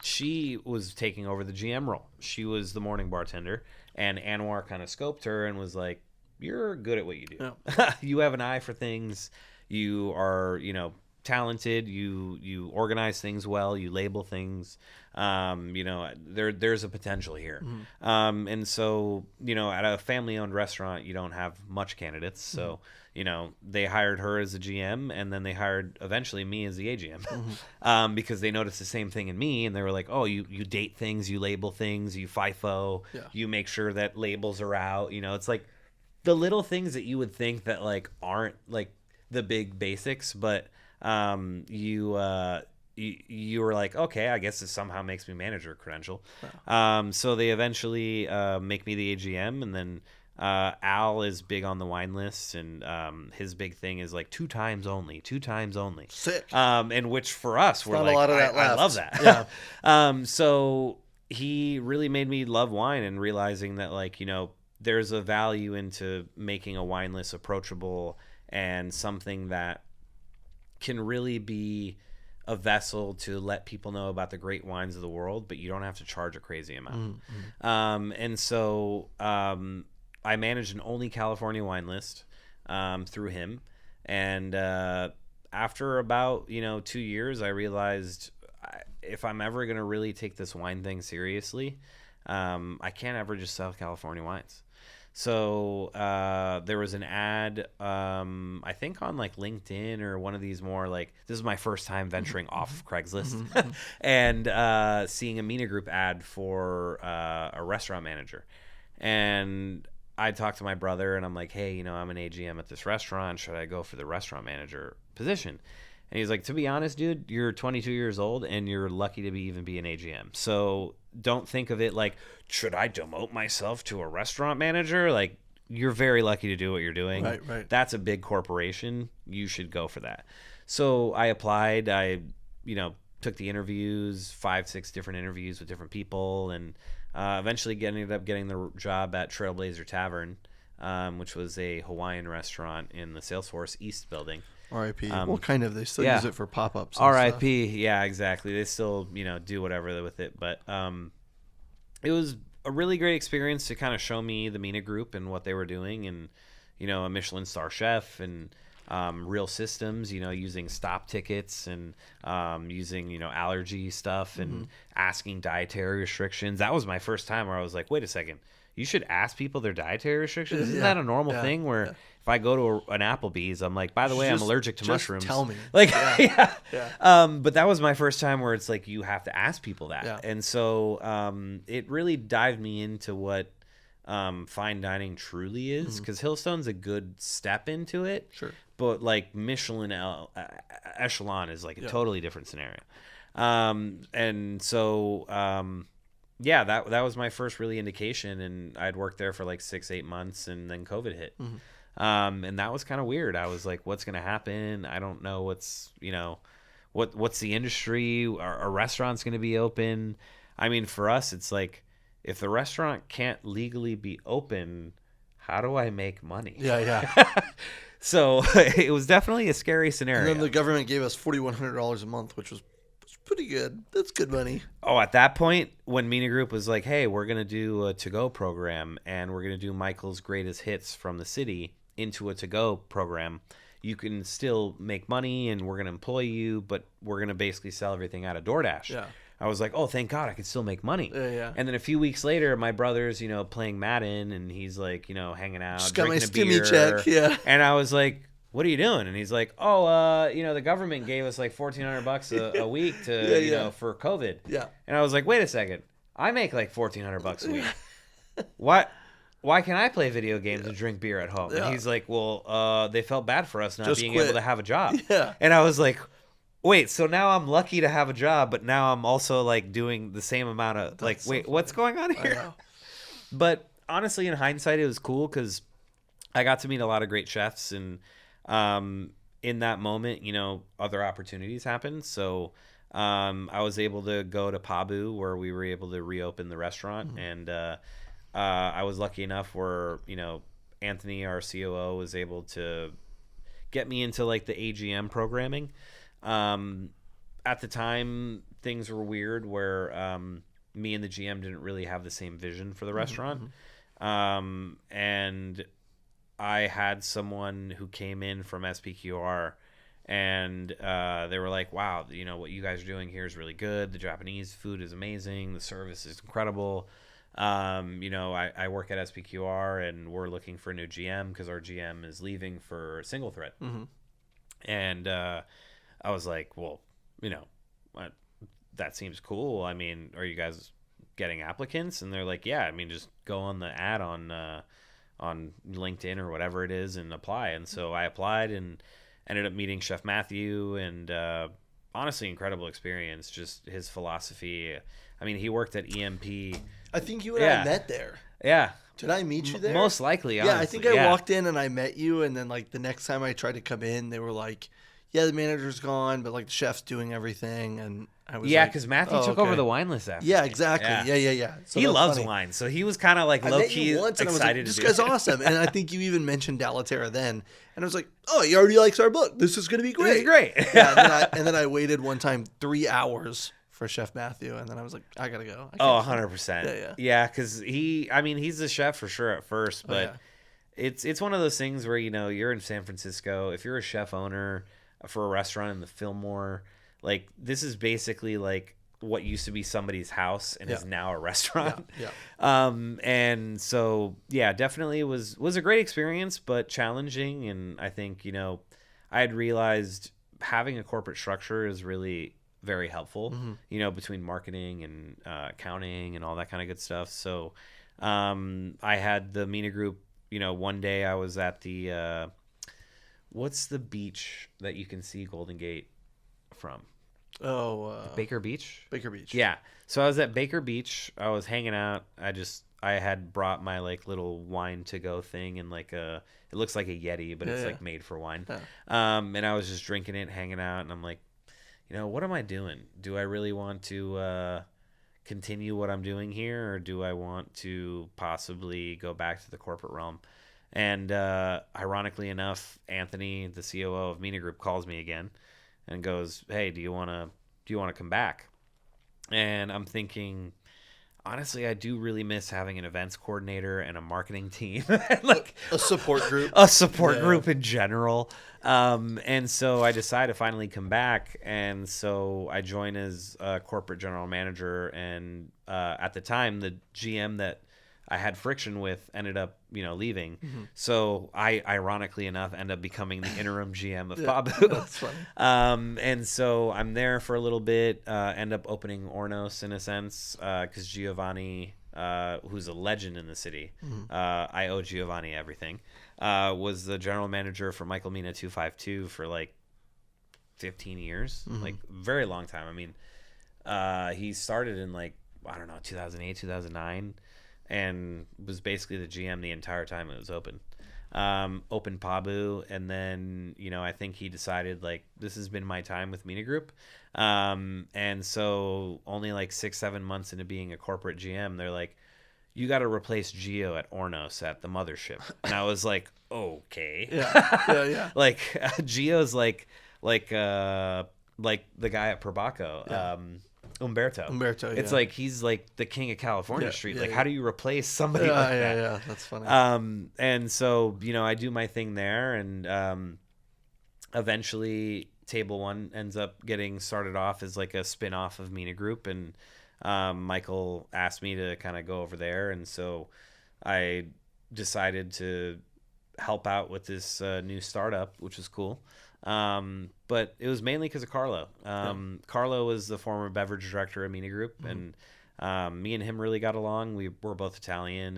Speaker 2: She was taking over the GM role. She was the morning bartender, and Anwar kind of scoped her and was like, "You're good at what you do. Yeah. You have an eye for things. You are, you know, talented. You organize things well. You label things. You know, there's a potential here." And so, you know, at a family-owned restaurant, you don't have much candidates. So, you know, they hired her as a GM, and then they hired eventually me as the AGM, because they noticed the same thing in me, and they were like, "Oh, you date things, you label things, you FIFO, you make sure that labels are out." You know, it's like the little things that you would think that like aren't like the big basics, but you were like, okay, I guess this somehow makes me manager credential. Wow. So they eventually make me the AGM, and then Al is big on the wine list, and his big thing is like 2 times only.
Speaker 1: Sick.
Speaker 2: And which for us, we're
Speaker 1: not
Speaker 2: like,
Speaker 1: a lot of that
Speaker 2: I
Speaker 1: left.
Speaker 2: love that. Yeah. So he really made me love wine, and realizing that like, you know, there's a value into making a wine list approachable and something that can really be a vessel to let people know about the great wines of the world, but you don't have to charge a crazy amount. And so I managed an only California wine list through him. And after about, you know, 2 years, I realized if I'm ever going to really take this wine thing seriously, I can't ever just sell California wines. So there was an ad, I think on like LinkedIn or one of these more like, this is my first time venturing off of Craigslist, and seeing a MENA Group ad for a restaurant manager. And I talked to my brother, and I'm like, hey, you know, I'm an AGM at this restaurant. Should I go for the restaurant manager position? And he's like, to be honest, dude, you're 22 years old, and you're lucky to even be an AGM. So don't think of it like, should I demote myself to a restaurant manager? Like, you're very lucky to do what you're doing.
Speaker 1: Right.
Speaker 2: That's a big corporation. You should go for that. So I applied. I, you know, took the interviews, 5-6 different interviews with different people, and eventually ended up getting the job at Trailblazer Tavern, which was a Hawaiian restaurant in the Salesforce East building.
Speaker 1: R.I.P. Well, kind of. They still use it for pop-ups.
Speaker 2: R.I.P. Yeah, exactly. They still, you know, do whatever with it. But it was a really great experience to kind of show me the Mina Group and what they were doing, and a Michelin star chef and real systems, using stop tickets and using allergy stuff and asking dietary restrictions. That was my first time where I was like, wait a second, you should ask people their dietary restrictions. Isn't that a normal thing where if I go to an Applebee's, I'm like, by the way, I'm allergic to mushrooms.
Speaker 1: Tell me.
Speaker 2: Like, but that was my first time where it's like you have to ask people that.
Speaker 1: Yeah.
Speaker 2: And so it really dived me into what fine dining truly is, because Hillstone's a good step into it.
Speaker 1: Sure.
Speaker 2: But like Michelin Echelon is like a totally different scenario. And so that was my first really indication, and I'd worked there for like 6-8 months, and then COVID hit. And that was kind of weird. I was like, what's going to happen? I don't know what's the industry. Are restaurants going to be open? I mean, for us, it's like, if the restaurant can't legally be open, how do I make money?
Speaker 1: Yeah.
Speaker 2: So it was definitely a scary scenario.
Speaker 1: And then the government gave us $4,100 a month, which was pretty good. That's good money.
Speaker 2: Oh, at that point, when Mina Group was like, hey, we're going to do a to-go program, and we're going to do Michael's greatest hits from the city into a to-go program, you can still make money, and we're going to employ you, but we're going to basically sell everything out of DoorDash.
Speaker 1: Yeah.
Speaker 2: I was like, oh, thank God, I can still make money.
Speaker 1: Yeah.
Speaker 2: And then a few weeks later, my brother's, playing Madden, and he's like, hanging out,
Speaker 1: Just got my
Speaker 2: drinking a beer.
Speaker 1: stimmy check, yeah.
Speaker 2: And I was like, what are you doing? And he's like, oh, the government gave us like $1,400 a week to, for COVID.
Speaker 1: Yeah.
Speaker 2: And I was like, wait a second, I make like $1,400 a week. Why can't I play video games and drink beer at home?
Speaker 1: Yeah.
Speaker 2: And he's like, well, they felt bad for us not
Speaker 1: Just
Speaker 2: being
Speaker 1: quit.
Speaker 2: able to have a job.
Speaker 1: Yeah.
Speaker 2: And I was like, wait, so now I'm lucky to have a job, but now I'm also like doing the same amount of what's going on here? But honestly, in hindsight, it was cool because I got to meet a lot of great chefs, and in that moment, other opportunities happened. So I was able to go to Pabu, where we were able to reopen the restaurant, and I was lucky enough where Anthony, our COO, was able to get me into like the AGM programming. At the time, things were weird where me and the GM didn't really have the same vision for the restaurant. And I had someone who came in from SPQR, and they were like, wow, what you guys are doing here is really good. The Japanese food is amazing. The service is incredible. I work at SPQR, and we're looking for a new GM because our GM is leaving for Single Thread. And I was like, well, that seems cool. I mean, are you guys getting applicants? And they're like, yeah, I mean, just go on the ad on LinkedIn or whatever it is and apply. And so I applied and ended up meeting Chef Matthew, and honestly, incredible experience. Just his philosophy. I mean, he worked at EMP.
Speaker 1: I think you and I met there.
Speaker 2: Yeah.
Speaker 1: Did I meet you there?
Speaker 2: Most likely,
Speaker 1: honestly. Yeah, I think I walked in and I met you, and then like the next time I tried to come in, they were like, yeah, the manager's gone, but like the chef's doing everything, and I was
Speaker 2: because Matthew took over the wine list after.
Speaker 1: Yeah, exactly. Yeah. So
Speaker 2: he loves wine, so he was kind of like low key excited.
Speaker 1: This guy's awesome, and I think you even mentioned Dalaterra then, and I was like, oh, he already likes our book. This is gonna be great.
Speaker 2: It's great.
Speaker 1: And then I waited one time 3 hours for Chef Matthew, and then I was like, I gotta go.
Speaker 2: 100%. Yeah, because he's a chef for sure at first, but it's one of those things where you're in San Francisco. If you're a chef owner for a restaurant in the Fillmore, like this is basically like what used to be somebody's house and is now a restaurant. And so definitely it was a great experience, but challenging. And I think I had realized having a corporate structure is really very helpful, between marketing and accounting and all that kind of good stuff. So I had the Mina Group. One day I was at the what's the beach that you can see Golden Gate from? Baker Beach?
Speaker 1: Baker Beach.
Speaker 2: Yeah. So I was at Baker Beach. I was hanging out. I had brought my like little wine to go thing, and like it looks like a Yeti, but it's like made for wine. And I was just drinking it, hanging out, and I'm like, what am I doing? Do I really want to continue what I'm doing here, or do I want to possibly go back to the corporate realm? And ironically enough, Anthony, the COO of Mina Group, calls me again and goes, "Hey, do you want to come back?" And I'm thinking, honestly, I do really miss having an events coordinator and a marketing team, like
Speaker 1: A support group.
Speaker 2: a support group in general. And so I decided to finally come back, and so I joined as a corporate general manager. And at the time, the GM that I had friction with ended up, leaving. So I, ironically enough, end up becoming the interim GM of Pabu.
Speaker 1: That's funny.
Speaker 2: And so I'm there for a little bit, end up opening Ornos in a sense, because Giovanni, who's a legend in the city, I owe Giovanni everything, was the general manager for Michael Mina 252 for like 15 years, like very long time. I mean, he started in like, I don't know, 2008, 2009. And was basically the GM the entire time it was open. Open Pabu, and then, I think he decided, like, this has been my time with Mina Group. And so only like 6-7 months into being a corporate GM, they're like, you got to replace Gio at Ornos at the mothership. And I was like, okay.
Speaker 1: Yeah.
Speaker 2: Like, Gio's like the guy at Probaco.
Speaker 1: Yeah.
Speaker 2: Umberto, It's
Speaker 1: yeah.
Speaker 2: like he's like the king of California Street.
Speaker 1: Yeah,
Speaker 2: like,
Speaker 1: yeah.
Speaker 2: how do you replace somebody like that?
Speaker 1: Yeah. That's funny.
Speaker 2: And so, I do my thing there, and eventually Table One ends up getting started off as like a spin-off of Mina Group, and Michael asked me to kind of go over there, and so I decided to help out with this new startup, which was cool. But it was mainly because of Carlo. Carlo was the former beverage director of Mina Group, and me and him really got along. We're both Italian,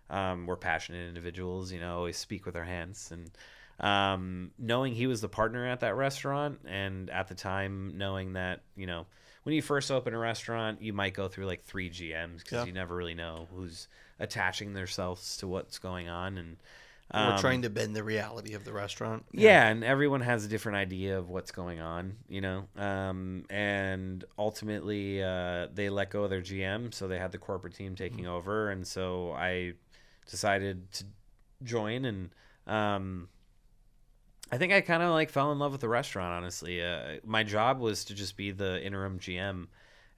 Speaker 2: and we're passionate individuals, always speak with our hands. And knowing he was the partner at that restaurant, and at the time knowing that, when you first open a restaurant, you might go through like 3 GMs because you never really know who's attaching themselves to what's going on. And
Speaker 1: we're trying to bend the reality of the restaurant.
Speaker 2: Yeah, and everyone has a different idea of what's going on, and ultimately they let go of their GM, so they had the corporate team taking over, and so I decided to join, and I think I kind of like fell in love with the restaurant, honestly. My job was to just be the interim GM,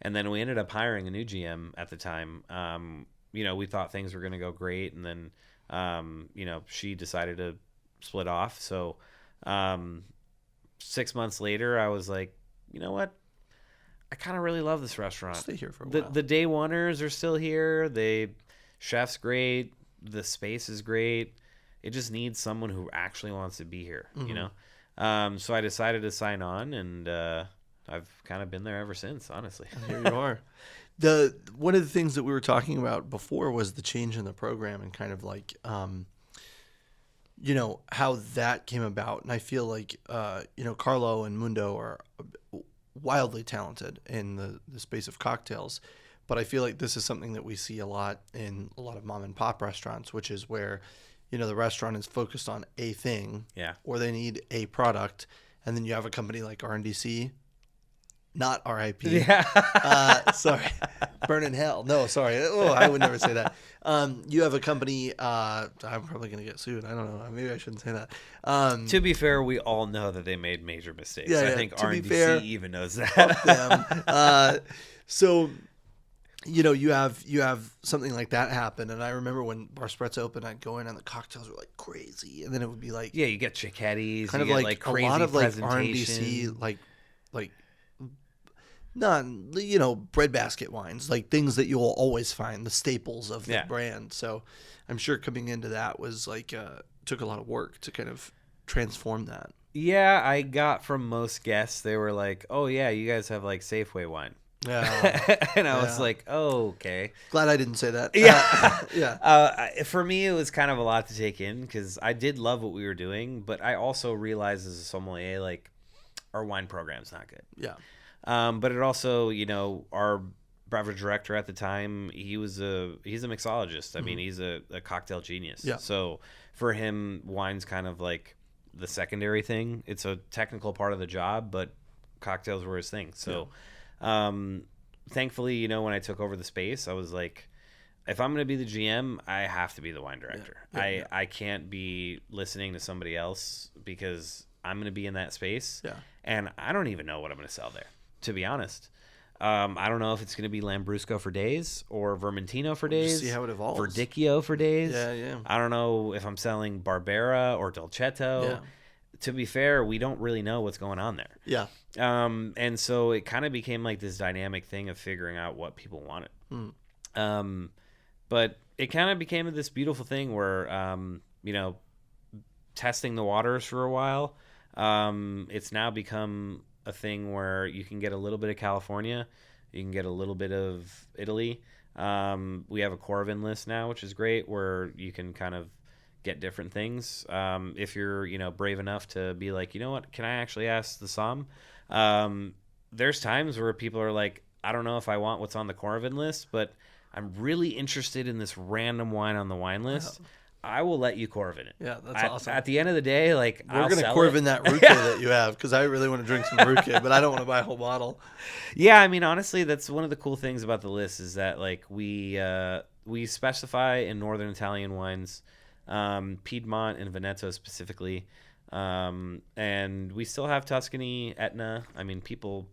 Speaker 2: and then we ended up hiring a new GM at the time. We thought things were going to go great, and then she decided to split off. So 6 months later, I was like, you know what? I kind of really love this restaurant.
Speaker 1: Stay here for a while.
Speaker 2: The day oneers are still here. Chef's great. The space is great. It just needs someone who actually wants to be here, So I decided to sign on, and I've kind of been there ever since, honestly.
Speaker 1: Here you are. One of the things that we were talking about before was the change in the program, and kind of like, how that came about. And I feel like, Carlo and Mundo are wildly talented in the space of cocktails, but I feel like this is something that we see a lot in a lot of mom and pop restaurants, which is where, the restaurant is focused on a thing, or they need a product, and then you have a company like RNDC. Not R.I.P.
Speaker 2: Yeah.
Speaker 1: Sorry. Burn in hell. No, sorry. Oh, I would never say that. You have a company. I'm probably going to get sued. I don't know. Maybe I shouldn't say that.
Speaker 2: To be fair, we all know that they made major mistakes.
Speaker 1: Yeah,
Speaker 2: I think RNDC
Speaker 1: fair,
Speaker 2: even knows that.
Speaker 1: Fuck them. So, you have something like that happen. And I remember when Bar Spretz opened, I'd go in and the cocktails were like crazy. And then it would be like.
Speaker 2: Yeah, you get Cicchettis.
Speaker 1: Kind of
Speaker 2: get
Speaker 1: like
Speaker 2: crazy
Speaker 1: a lot of like
Speaker 2: presentation.
Speaker 1: RNDC, like breadbasket wines, like things that you'll always find, the staples of the brand. So I'm sure coming into that was like, took a lot of work to kind of transform that.
Speaker 2: Yeah, I got from most guests, they were like, oh yeah, you guys have like Safeway wine.
Speaker 1: Yeah.
Speaker 2: And I was like, oh, okay.
Speaker 1: Glad I didn't say that.
Speaker 2: Yeah. For me, it was kind of a lot to take in because I did love what we were doing, but I also realized as a sommelier, like, our wine program's not good.
Speaker 1: Yeah.
Speaker 2: But it also, our beverage director at the time, he's a mixologist. I mean, he's a cocktail genius.
Speaker 1: Yeah.
Speaker 2: So for him, wine's kind of like the secondary thing. It's a technical part of the job, but cocktails were his thing. So thankfully, when I took over the space, I was like, if I'm going to be the GM, I have to be the wine director. I can't be listening to somebody else because I'm going to be in that space.
Speaker 1: Yeah.
Speaker 2: And I don't even know what I'm going to sell there, to be honest. I don't know if it's going to be Lambrusco for days or Vermentino for days.
Speaker 1: See how it evolves.
Speaker 2: Verdicchio for days.
Speaker 1: Yeah.
Speaker 2: I don't know if I'm selling Barbera or Dolcetto.
Speaker 1: Yeah.
Speaker 2: To be fair, we don't really know what's going on there.
Speaker 1: Yeah.
Speaker 2: And so it kind of became like this dynamic thing of figuring out what people wanted. But it kind of became this beautiful thing where, testing the waters for a while. It's now become a thing where you can get a little bit of California, you can get a little bit of Italy. We have a Corvin list now, which is great, where you can kind of get different things. If you're, brave enough to be like, you know what, can I actually ask the Somm? There's times where people are like, I don't know if I want what's on the Corvin list, but I'm really interested in this random wine on the wine list. Wow. I will let you Corvin it.
Speaker 1: Yeah, that's awesome.
Speaker 2: At the end of the day, like,
Speaker 1: we're going to Corvin that Ruque that you have, because I really want to drink some Ruque, but I don't want to buy a whole bottle.
Speaker 2: Yeah, I mean, honestly, that's one of the cool things about the list is that, like, we specify in Northern Italian wines, Piedmont and Veneto specifically, and we still have Tuscany, Etna. I mean, people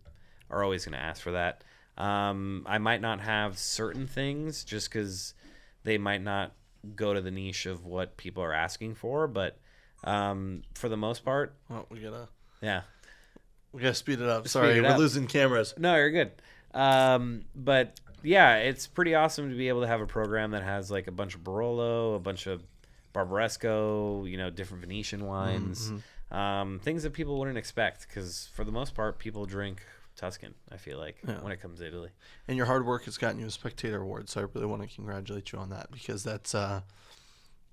Speaker 2: are always going to ask for that. I might not have certain things just because they might not go to the niche of what people are asking for, but for the most part,
Speaker 1: we gotta speed it up.
Speaker 2: Sorry,
Speaker 1: we're losing cameras.
Speaker 2: No, you're good. But yeah, it's pretty awesome to be able to have a program that has like a bunch of Barolo, a bunch of Barbaresco, different Venetian wines, things that people wouldn't expect, because for the most part, people drink Tuscan, I feel like, when it comes to Italy. And
Speaker 1: your hard work has gotten you a Spectator Award, so I really want to congratulate you on that, because that's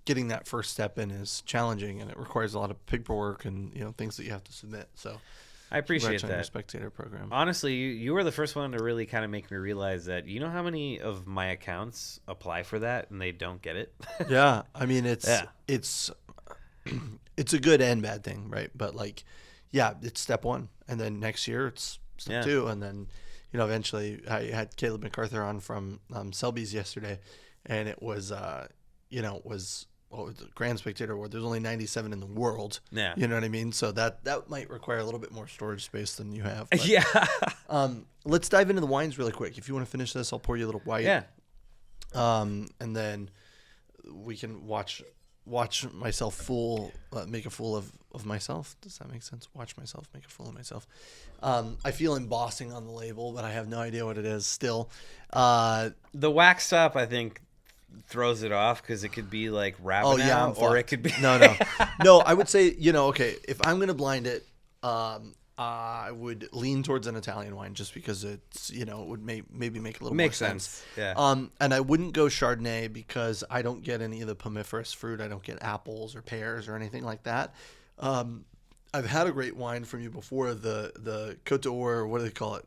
Speaker 1: getting that first step in is challenging, and it requires a lot of paperwork and things that you have to submit. So
Speaker 2: I appreciate that.
Speaker 1: Your Spectator program.
Speaker 2: Honestly, you were the first one to really kind of make me realize that. You know how many of my accounts apply for that and they don't get it?
Speaker 1: Yeah, I mean it's a good and bad thing, right? But it's step one, and then next year it's step two, and then eventually I had Caleb MacArthur on from Selby's yesterday, and it was the Grand Spectator Award. There's only 97 in the world.
Speaker 2: Yeah,
Speaker 1: you know what I mean. So that might require a little bit more storage space than you have.
Speaker 2: But, yeah.
Speaker 1: Let's dive into the wines really quick. If you want to finish this, I'll pour you a little white.
Speaker 2: Yeah.
Speaker 1: And then we can watch myself make a fool of myself. Does that make sense? Watch myself make a fool of myself. I feel embossing on the label, but I have no idea what it is still.
Speaker 2: The wax top, I think, throws it off, because it could be like Ravenel, or it could be
Speaker 1: no. I would say, okay, if I'm gonna blind it, I would lean towards an Italian wine, just because it's it would maybe make a little more sense.
Speaker 2: Yeah.
Speaker 1: And I wouldn't go Chardonnay, because I don't get any of the pommiferous fruit. I don't get apples or pears or anything like that. I've had a great wine from you before, the Côte d'Or, what do they call it?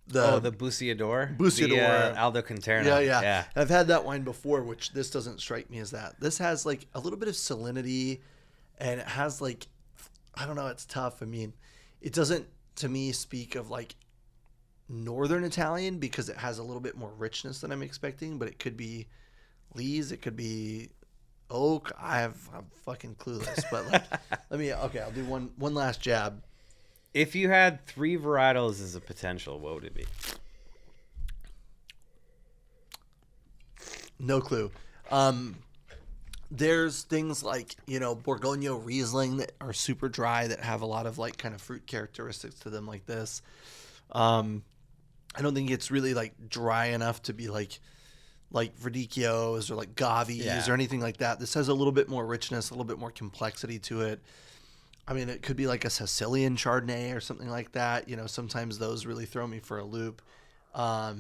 Speaker 2: The Bussiador?
Speaker 1: Bussiador.
Speaker 2: Aldo Conterno.
Speaker 1: Yeah. I've had that wine before, which this doesn't strike me as that. This has like a little bit of salinity, and it has like, I don't know, it's tough. I mean, it doesn't, to me, speak of like Northern Italian, because it has a little bit more richness than I'm expecting, but it could be Lees, it could be Oak. I'm fucking clueless, but I'll do one last jab.
Speaker 2: If you had 3 varietals as a potential, what would it be?
Speaker 1: No clue. There's things like, Borgogno Riesling that are super dry, that have a lot of like kind of fruit characteristics to them, like this. I don't think it's really like dry enough to be like Verdicchios or like Gavis or anything like that. This has a little bit more richness, a little bit more complexity to it. I mean, it could be like a Sicilian Chardonnay or something like that. Sometimes those really throw me for a loop. I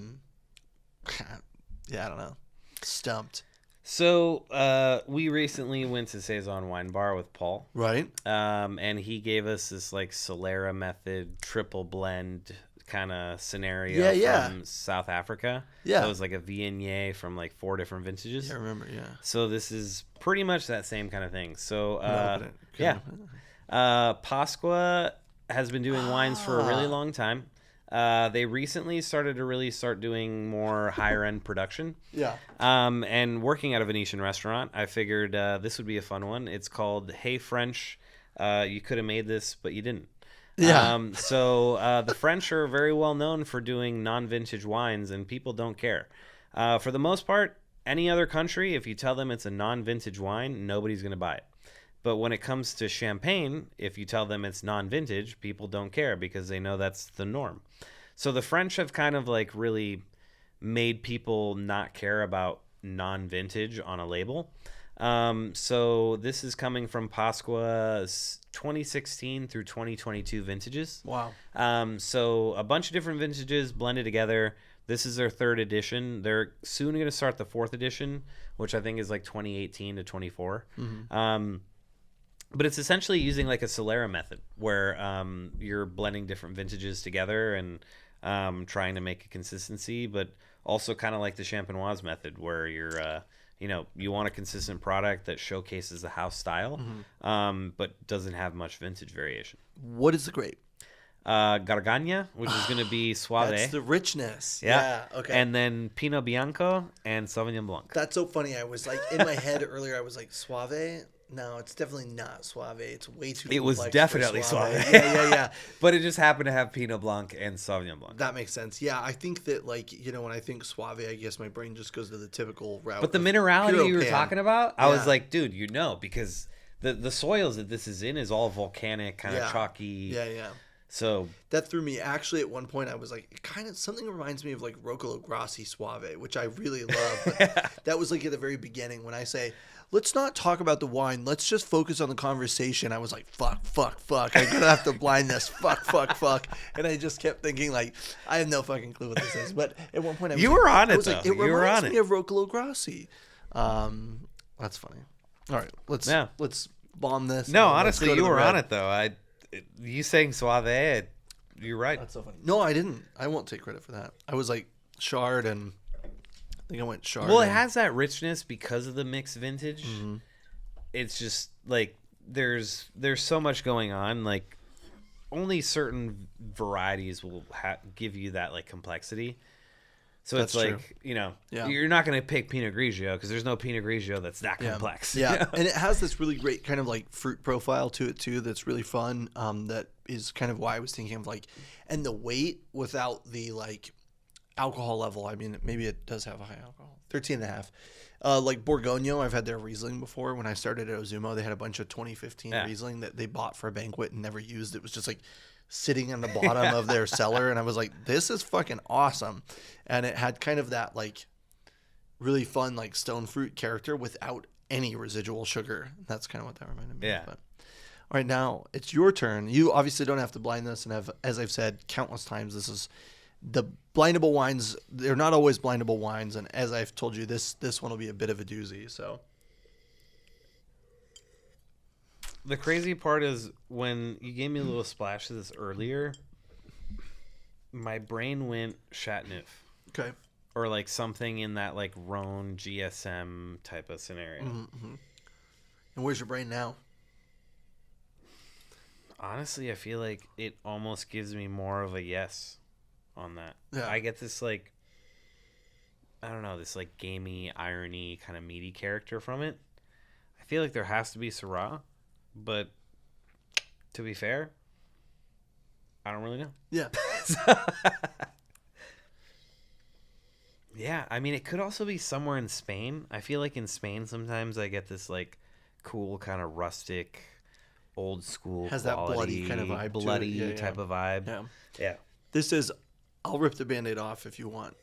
Speaker 1: don't know. Stumped.
Speaker 2: So we recently went to Saison Wine Bar with Paul.
Speaker 1: Right.
Speaker 2: And he gave us this like Solera method triple blend kind of scenario from South Africa. Yeah. So it was like a Viognier from like 4 different vintages.
Speaker 1: Yeah, I remember, yeah.
Speaker 2: So this is pretty much that same kind of thing. So, Pasqua has been doing wines for a really long time. They recently started doing more higher end production.
Speaker 1: Yeah.
Speaker 2: And working at a Venetian restaurant, I figured this would be a fun one. It's called Hey French. You could have made this, but you didn't.
Speaker 1: Yeah.
Speaker 2: So the French are very well known for doing non-vintage wines, and people don't care. For the most part, any other country, if you tell them it's a non-vintage wine, nobody's going to buy it. But when it comes to champagne, if you tell them it's non-vintage, people don't care because they know that's the norm. So the French have kind of like really made people not care about non-vintage on a label. So this is coming from Pasqua's 2016 through 2022 vintages.
Speaker 1: Wow.
Speaker 2: So a bunch of different vintages blended together. This is their third edition. They're soon going to start the fourth edition, which I think is like 2018 to 24. But it's essentially using like a Solera method where you're blending different vintages together and trying to make a consistency, but also kind of like the Champenoise method where you're, you want a consistent product that showcases the house style, but doesn't have much vintage variation.
Speaker 1: What is the grape?
Speaker 2: Gargagna, which is going to be Suave.
Speaker 1: That's the richness. Yeah. Okay.
Speaker 2: And then Pinot Bianco and Sauvignon Blanc.
Speaker 1: That's so funny. I was like, in my head earlier, I was like, Suave? No, it's definitely not Suave. It's way too
Speaker 2: It was
Speaker 1: complex
Speaker 2: definitely
Speaker 1: for
Speaker 2: Suave.
Speaker 1: Yeah.
Speaker 2: But it just happened to have Pinot Blanc and Sauvignon Blanc.
Speaker 1: That makes sense. Yeah, I think that, like, when I think Suave, I guess my brain just goes to the typical route.
Speaker 2: But the minerality you were talking about, I was like, dude, because the soils that this is in is all volcanic, kind of chalky.
Speaker 1: Yeah.
Speaker 2: So
Speaker 1: that threw me. Actually, at one point, I was like, it kind of something reminds me of like Roccolo Grassi Suave, which I really love. But that was like at the very beginning when I say, let's not talk about the wine. Let's just focus on the conversation. I was like, fuck. I'm going to have to blind this. Fuck. And I just kept thinking, like, I have no fucking clue what this is. But at one point, I was
Speaker 2: you were on it, though.
Speaker 1: Like, it reminds me of Roccolo Grassi. That's funny. All right, let's bomb this.
Speaker 2: No, honestly, you were on it, though. You saying Suave, you're right.
Speaker 1: That's so funny. No, I didn't. I won't take credit for that. I was like Chard, and I think I went Chard.
Speaker 2: Well, it has that richness because of the mixed vintage. Mm-hmm. It's just like there's so much going on. Like only certain varieties will give you that like complexity. So that's it's like, true. You're not going to pick Pinot Grigio because there's no Pinot Grigio that's that complex.
Speaker 1: Yeah. And it has this really great kind of like fruit profile to it too that's really fun. That is kind of why I was thinking of like, and the weight without the like alcohol level. I mean, maybe it does have a high alcohol, 13.5. Like Borgogno, I've had their Riesling before. When I started at Ozumo, they had a bunch of 2015 Riesling that they bought for a banquet and never used. It was just like sitting on the bottom of their cellar, and I was like, this is fucking awesome. And it had kind of that like really fun like stone fruit character without any residual sugar. That's kind of what that reminded me of. But all right, now it's your turn. You obviously don't have to blind this, and have, as I've said countless times, this is the blindable wines. They're not always blindable wines, and as I've told you, this one will be a bit of a doozy. So
Speaker 2: the crazy part is when you gave me a little splash of this earlier, my brain went Chateauneuf.
Speaker 1: Okay.
Speaker 2: Or like something in that like Rhone GSM type of scenario.
Speaker 1: Mm-hmm. And where's your brain now?
Speaker 2: Honestly, I feel like it almost gives me more of a yes on that.
Speaker 1: Yeah.
Speaker 2: I get this like, I don't know, this like gamey, irony, kind of meaty character from it. I feel like there has to be Syrah, but to be fair, I don't really know.
Speaker 1: Yeah.
Speaker 2: Yeah, I mean, it could also be somewhere in Spain. I feel like in Spain sometimes I get this like cool kind of rustic, old school,
Speaker 1: has that bloody kind of vibe,
Speaker 2: bloody type of vibe. Yeah.
Speaker 1: This is. I'll rip the Band-Aid off if you want.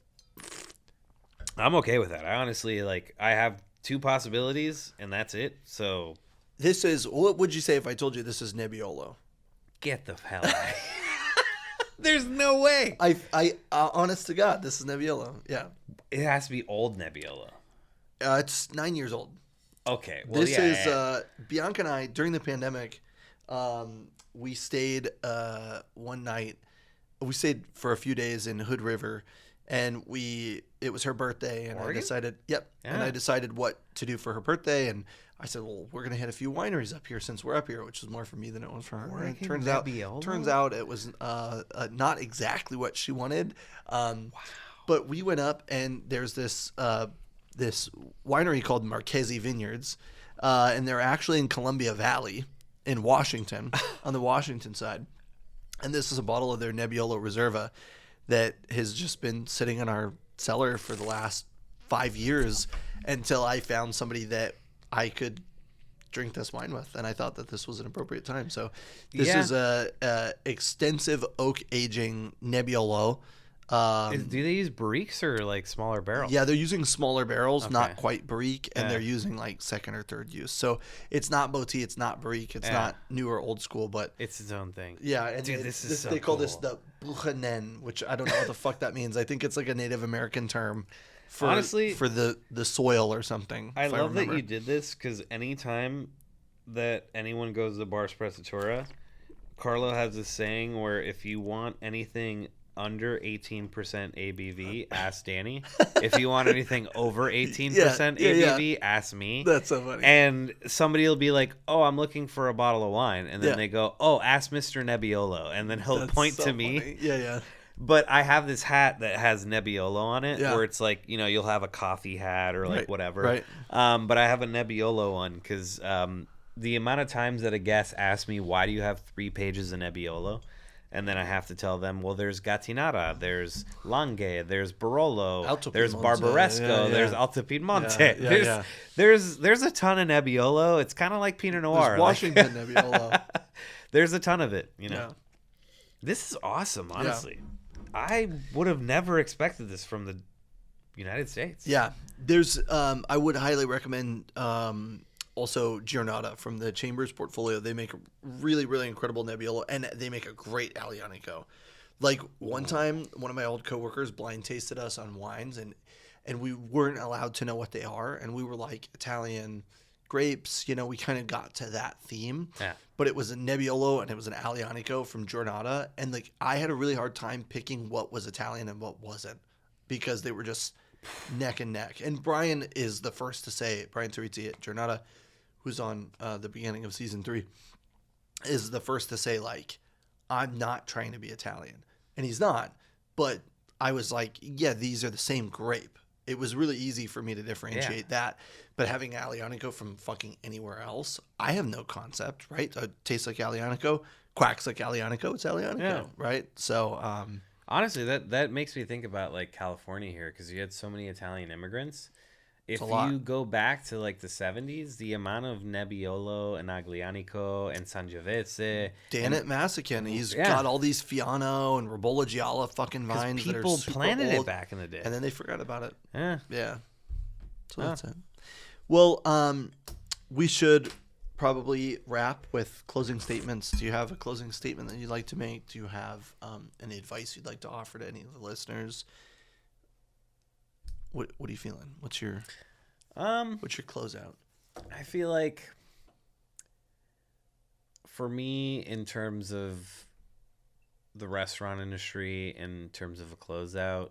Speaker 2: I'm okay with that. I honestly I have two possibilities and that's it. So
Speaker 1: this is. What would you say if I told you this is Nebbiolo?
Speaker 2: Get the hell out. There's no way.
Speaker 1: I honest to God, this is Nebbiolo. Yeah.
Speaker 2: It has to be old Nebbiolo.
Speaker 1: It's 9 years old.
Speaker 2: Okay. Well,
Speaker 1: this is Bianca and I during the pandemic. We stayed one night. We stayed for a few days in Hood River, and it was her birthday, and
Speaker 2: Oregon?
Speaker 1: I decided, and I decided what to do for her birthday, and I said, well, we're gonna hit a few wineries up here since we're up here, which was more for me than it was for her.
Speaker 2: Oregon,
Speaker 1: and it turns out it was not exactly what she wanted. Wow. But we went up, and there's this winery called Marchesi Vineyards, and they're actually in Columbia Valley in Washington, on the Washington side. And this is a bottle of their Nebbiolo Reserva that has just been sitting in our cellar for the last 5 years until I found somebody that I could drink this wine with, and I thought that this was an appropriate time. So this is a extensive oak aging Nebbiolo.
Speaker 2: Do they use barriques or like smaller barrels?
Speaker 1: Yeah, they're using smaller barrels,
Speaker 2: Okay.
Speaker 1: not quite barrique, and they're using like second or third use. So it's not Boti, it's not barrique, it's not new or old school, but
Speaker 2: it's its own thing.
Speaker 1: yeah. And
Speaker 2: Dude, this is so
Speaker 1: they call
Speaker 2: cool.
Speaker 1: this the Buchanan, which I don't know what the fuck that means. I think it's like a Native American term for
Speaker 2: Honestly,
Speaker 1: for the soil or something.
Speaker 2: I love that
Speaker 1: remember.
Speaker 2: you did this because anytime that anyone goes to the Bar Sprezzatura, Carlo has this saying where if you want anything under 18% ABV, ask Danny. If you want anything over 18% ABV, ask me.
Speaker 1: That's so funny.
Speaker 2: And somebody will be like, "Oh, I'm looking for a bottle of wine," and then they go, "Oh, ask Mr. Nebbiolo," and then he'll point
Speaker 1: so
Speaker 2: to me.
Speaker 1: funny. Yeah.
Speaker 2: But I have this hat that has Nebbiolo on it,
Speaker 1: Yeah.
Speaker 2: where it's like, you know, you'll have a coffee hat or like whatever.
Speaker 1: Right.
Speaker 2: But I have a Nebbiolo one because the amount of times that a guest asks me, "Why do you have 3 pages of Nebbiolo?" And then I have to tell them, well, there's Gattinara, there's Langhe, there's Barolo,
Speaker 1: Alto
Speaker 2: there's
Speaker 1: Piemonte,
Speaker 2: Barbaresco,
Speaker 1: yeah.
Speaker 2: there's Alto Piemonte.
Speaker 1: Yeah.
Speaker 2: There's a ton of Nebbiolo. It's kind of like Pinot Noir.
Speaker 1: There's Washington Nebbiolo.
Speaker 2: There's a ton of it, you know.
Speaker 1: Yeah.
Speaker 2: This is awesome, honestly. I would have never expected this from the United States.
Speaker 1: Yeah. There's I would highly recommend also Giornata from the Chambers portfolio. They make a really, really incredible Nebbiolo, and they make a great Aglianico. Like one time, one of my old coworkers blind tasted us on wines, and we weren't allowed to know what they are, and we were like Italian grapes. You know, we kind of got to that theme.
Speaker 2: Yeah.
Speaker 1: But it was a Nebbiolo and it was an Aglianico from Giornata, and like I had a really hard time picking what was Italian and what wasn't because they were just neck and neck. And Brian is the first to say, Brian Terrizzi at Giornata, who's on the beginning of season 3, is the first to say, like, I'm not trying to be Italian. And he's not. But I was like, yeah, these are the same grape. It was really easy for me to differentiate that. But having Aglianico from fucking anywhere else, I have no concept, right? It tastes like Aglianico, quacks like Aglianico, it's Aglianico, right? So,
Speaker 2: honestly, that makes me think about like California here because you had so many Italian immigrants. If you go back to like the 70s, the amount of Nebbiolo and Aglianico and Sangiovese.
Speaker 1: Danny Mastropierro, he's got all these Fiano and Ribolla Gialla fucking vines that are
Speaker 2: people
Speaker 1: super
Speaker 2: planted
Speaker 1: old,
Speaker 2: it back in the day.
Speaker 1: and then they forgot about it.
Speaker 2: Yeah.
Speaker 1: So that's it. Well, we should probably wrap with closing statements. Do you have a closing statement that you'd like to make? Do you have any advice you'd like to offer to any of the listeners? What are you feeling? What's your closeout?
Speaker 2: I feel like for me, in terms of the restaurant industry, in terms of a closeout,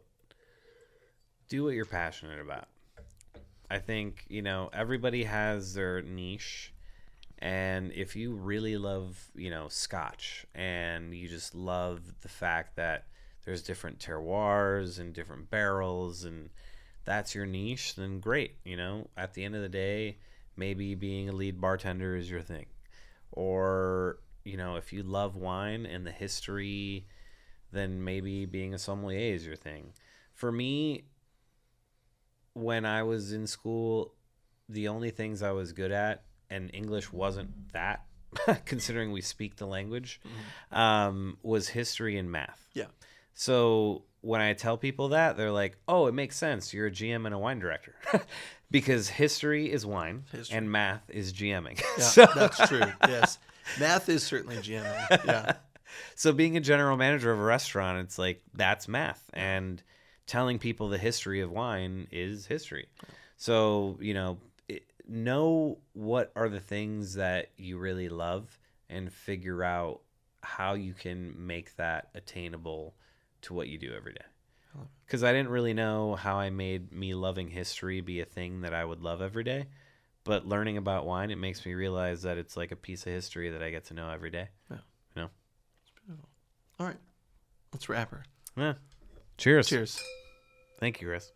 Speaker 2: do what you're passionate about. I think, you know, everybody has their niche. And if you really love, you know, Scotch and you just love the fact that there's different terroirs and different barrels and that's your niche, then great. You know, at the end of the day, maybe being a lead bartender is your thing. Or, you know, if you love wine and the history, then maybe being a sommelier is your thing. For me, when I was in school, the only things I was good at, and English wasn't that, considering we speak the language, was history and math.
Speaker 1: Yeah.
Speaker 2: So when I tell people that, they're like, oh, it makes sense. You're a GM and a wine director. Because history is wine and math is GMing.
Speaker 1: Yeah, that's true. Yes. Math is certainly GMing. Yeah.
Speaker 2: So being a general manager of a restaurant, it's like, that's math. And telling people the history of wine is history. So, you know what are the things that you really love and figure out how you can make that attainable to what you do every day. Because I didn't really know how I made me loving history be a thing that I would love every day. But learning about wine, it makes me realize that it's like a piece of history that I get to know every day.
Speaker 1: Yeah.
Speaker 2: You know?
Speaker 1: It's beautiful. All right. Let's wrap her.
Speaker 2: Yeah. Cheers.
Speaker 1: Cheers.
Speaker 2: Thank you, Chris.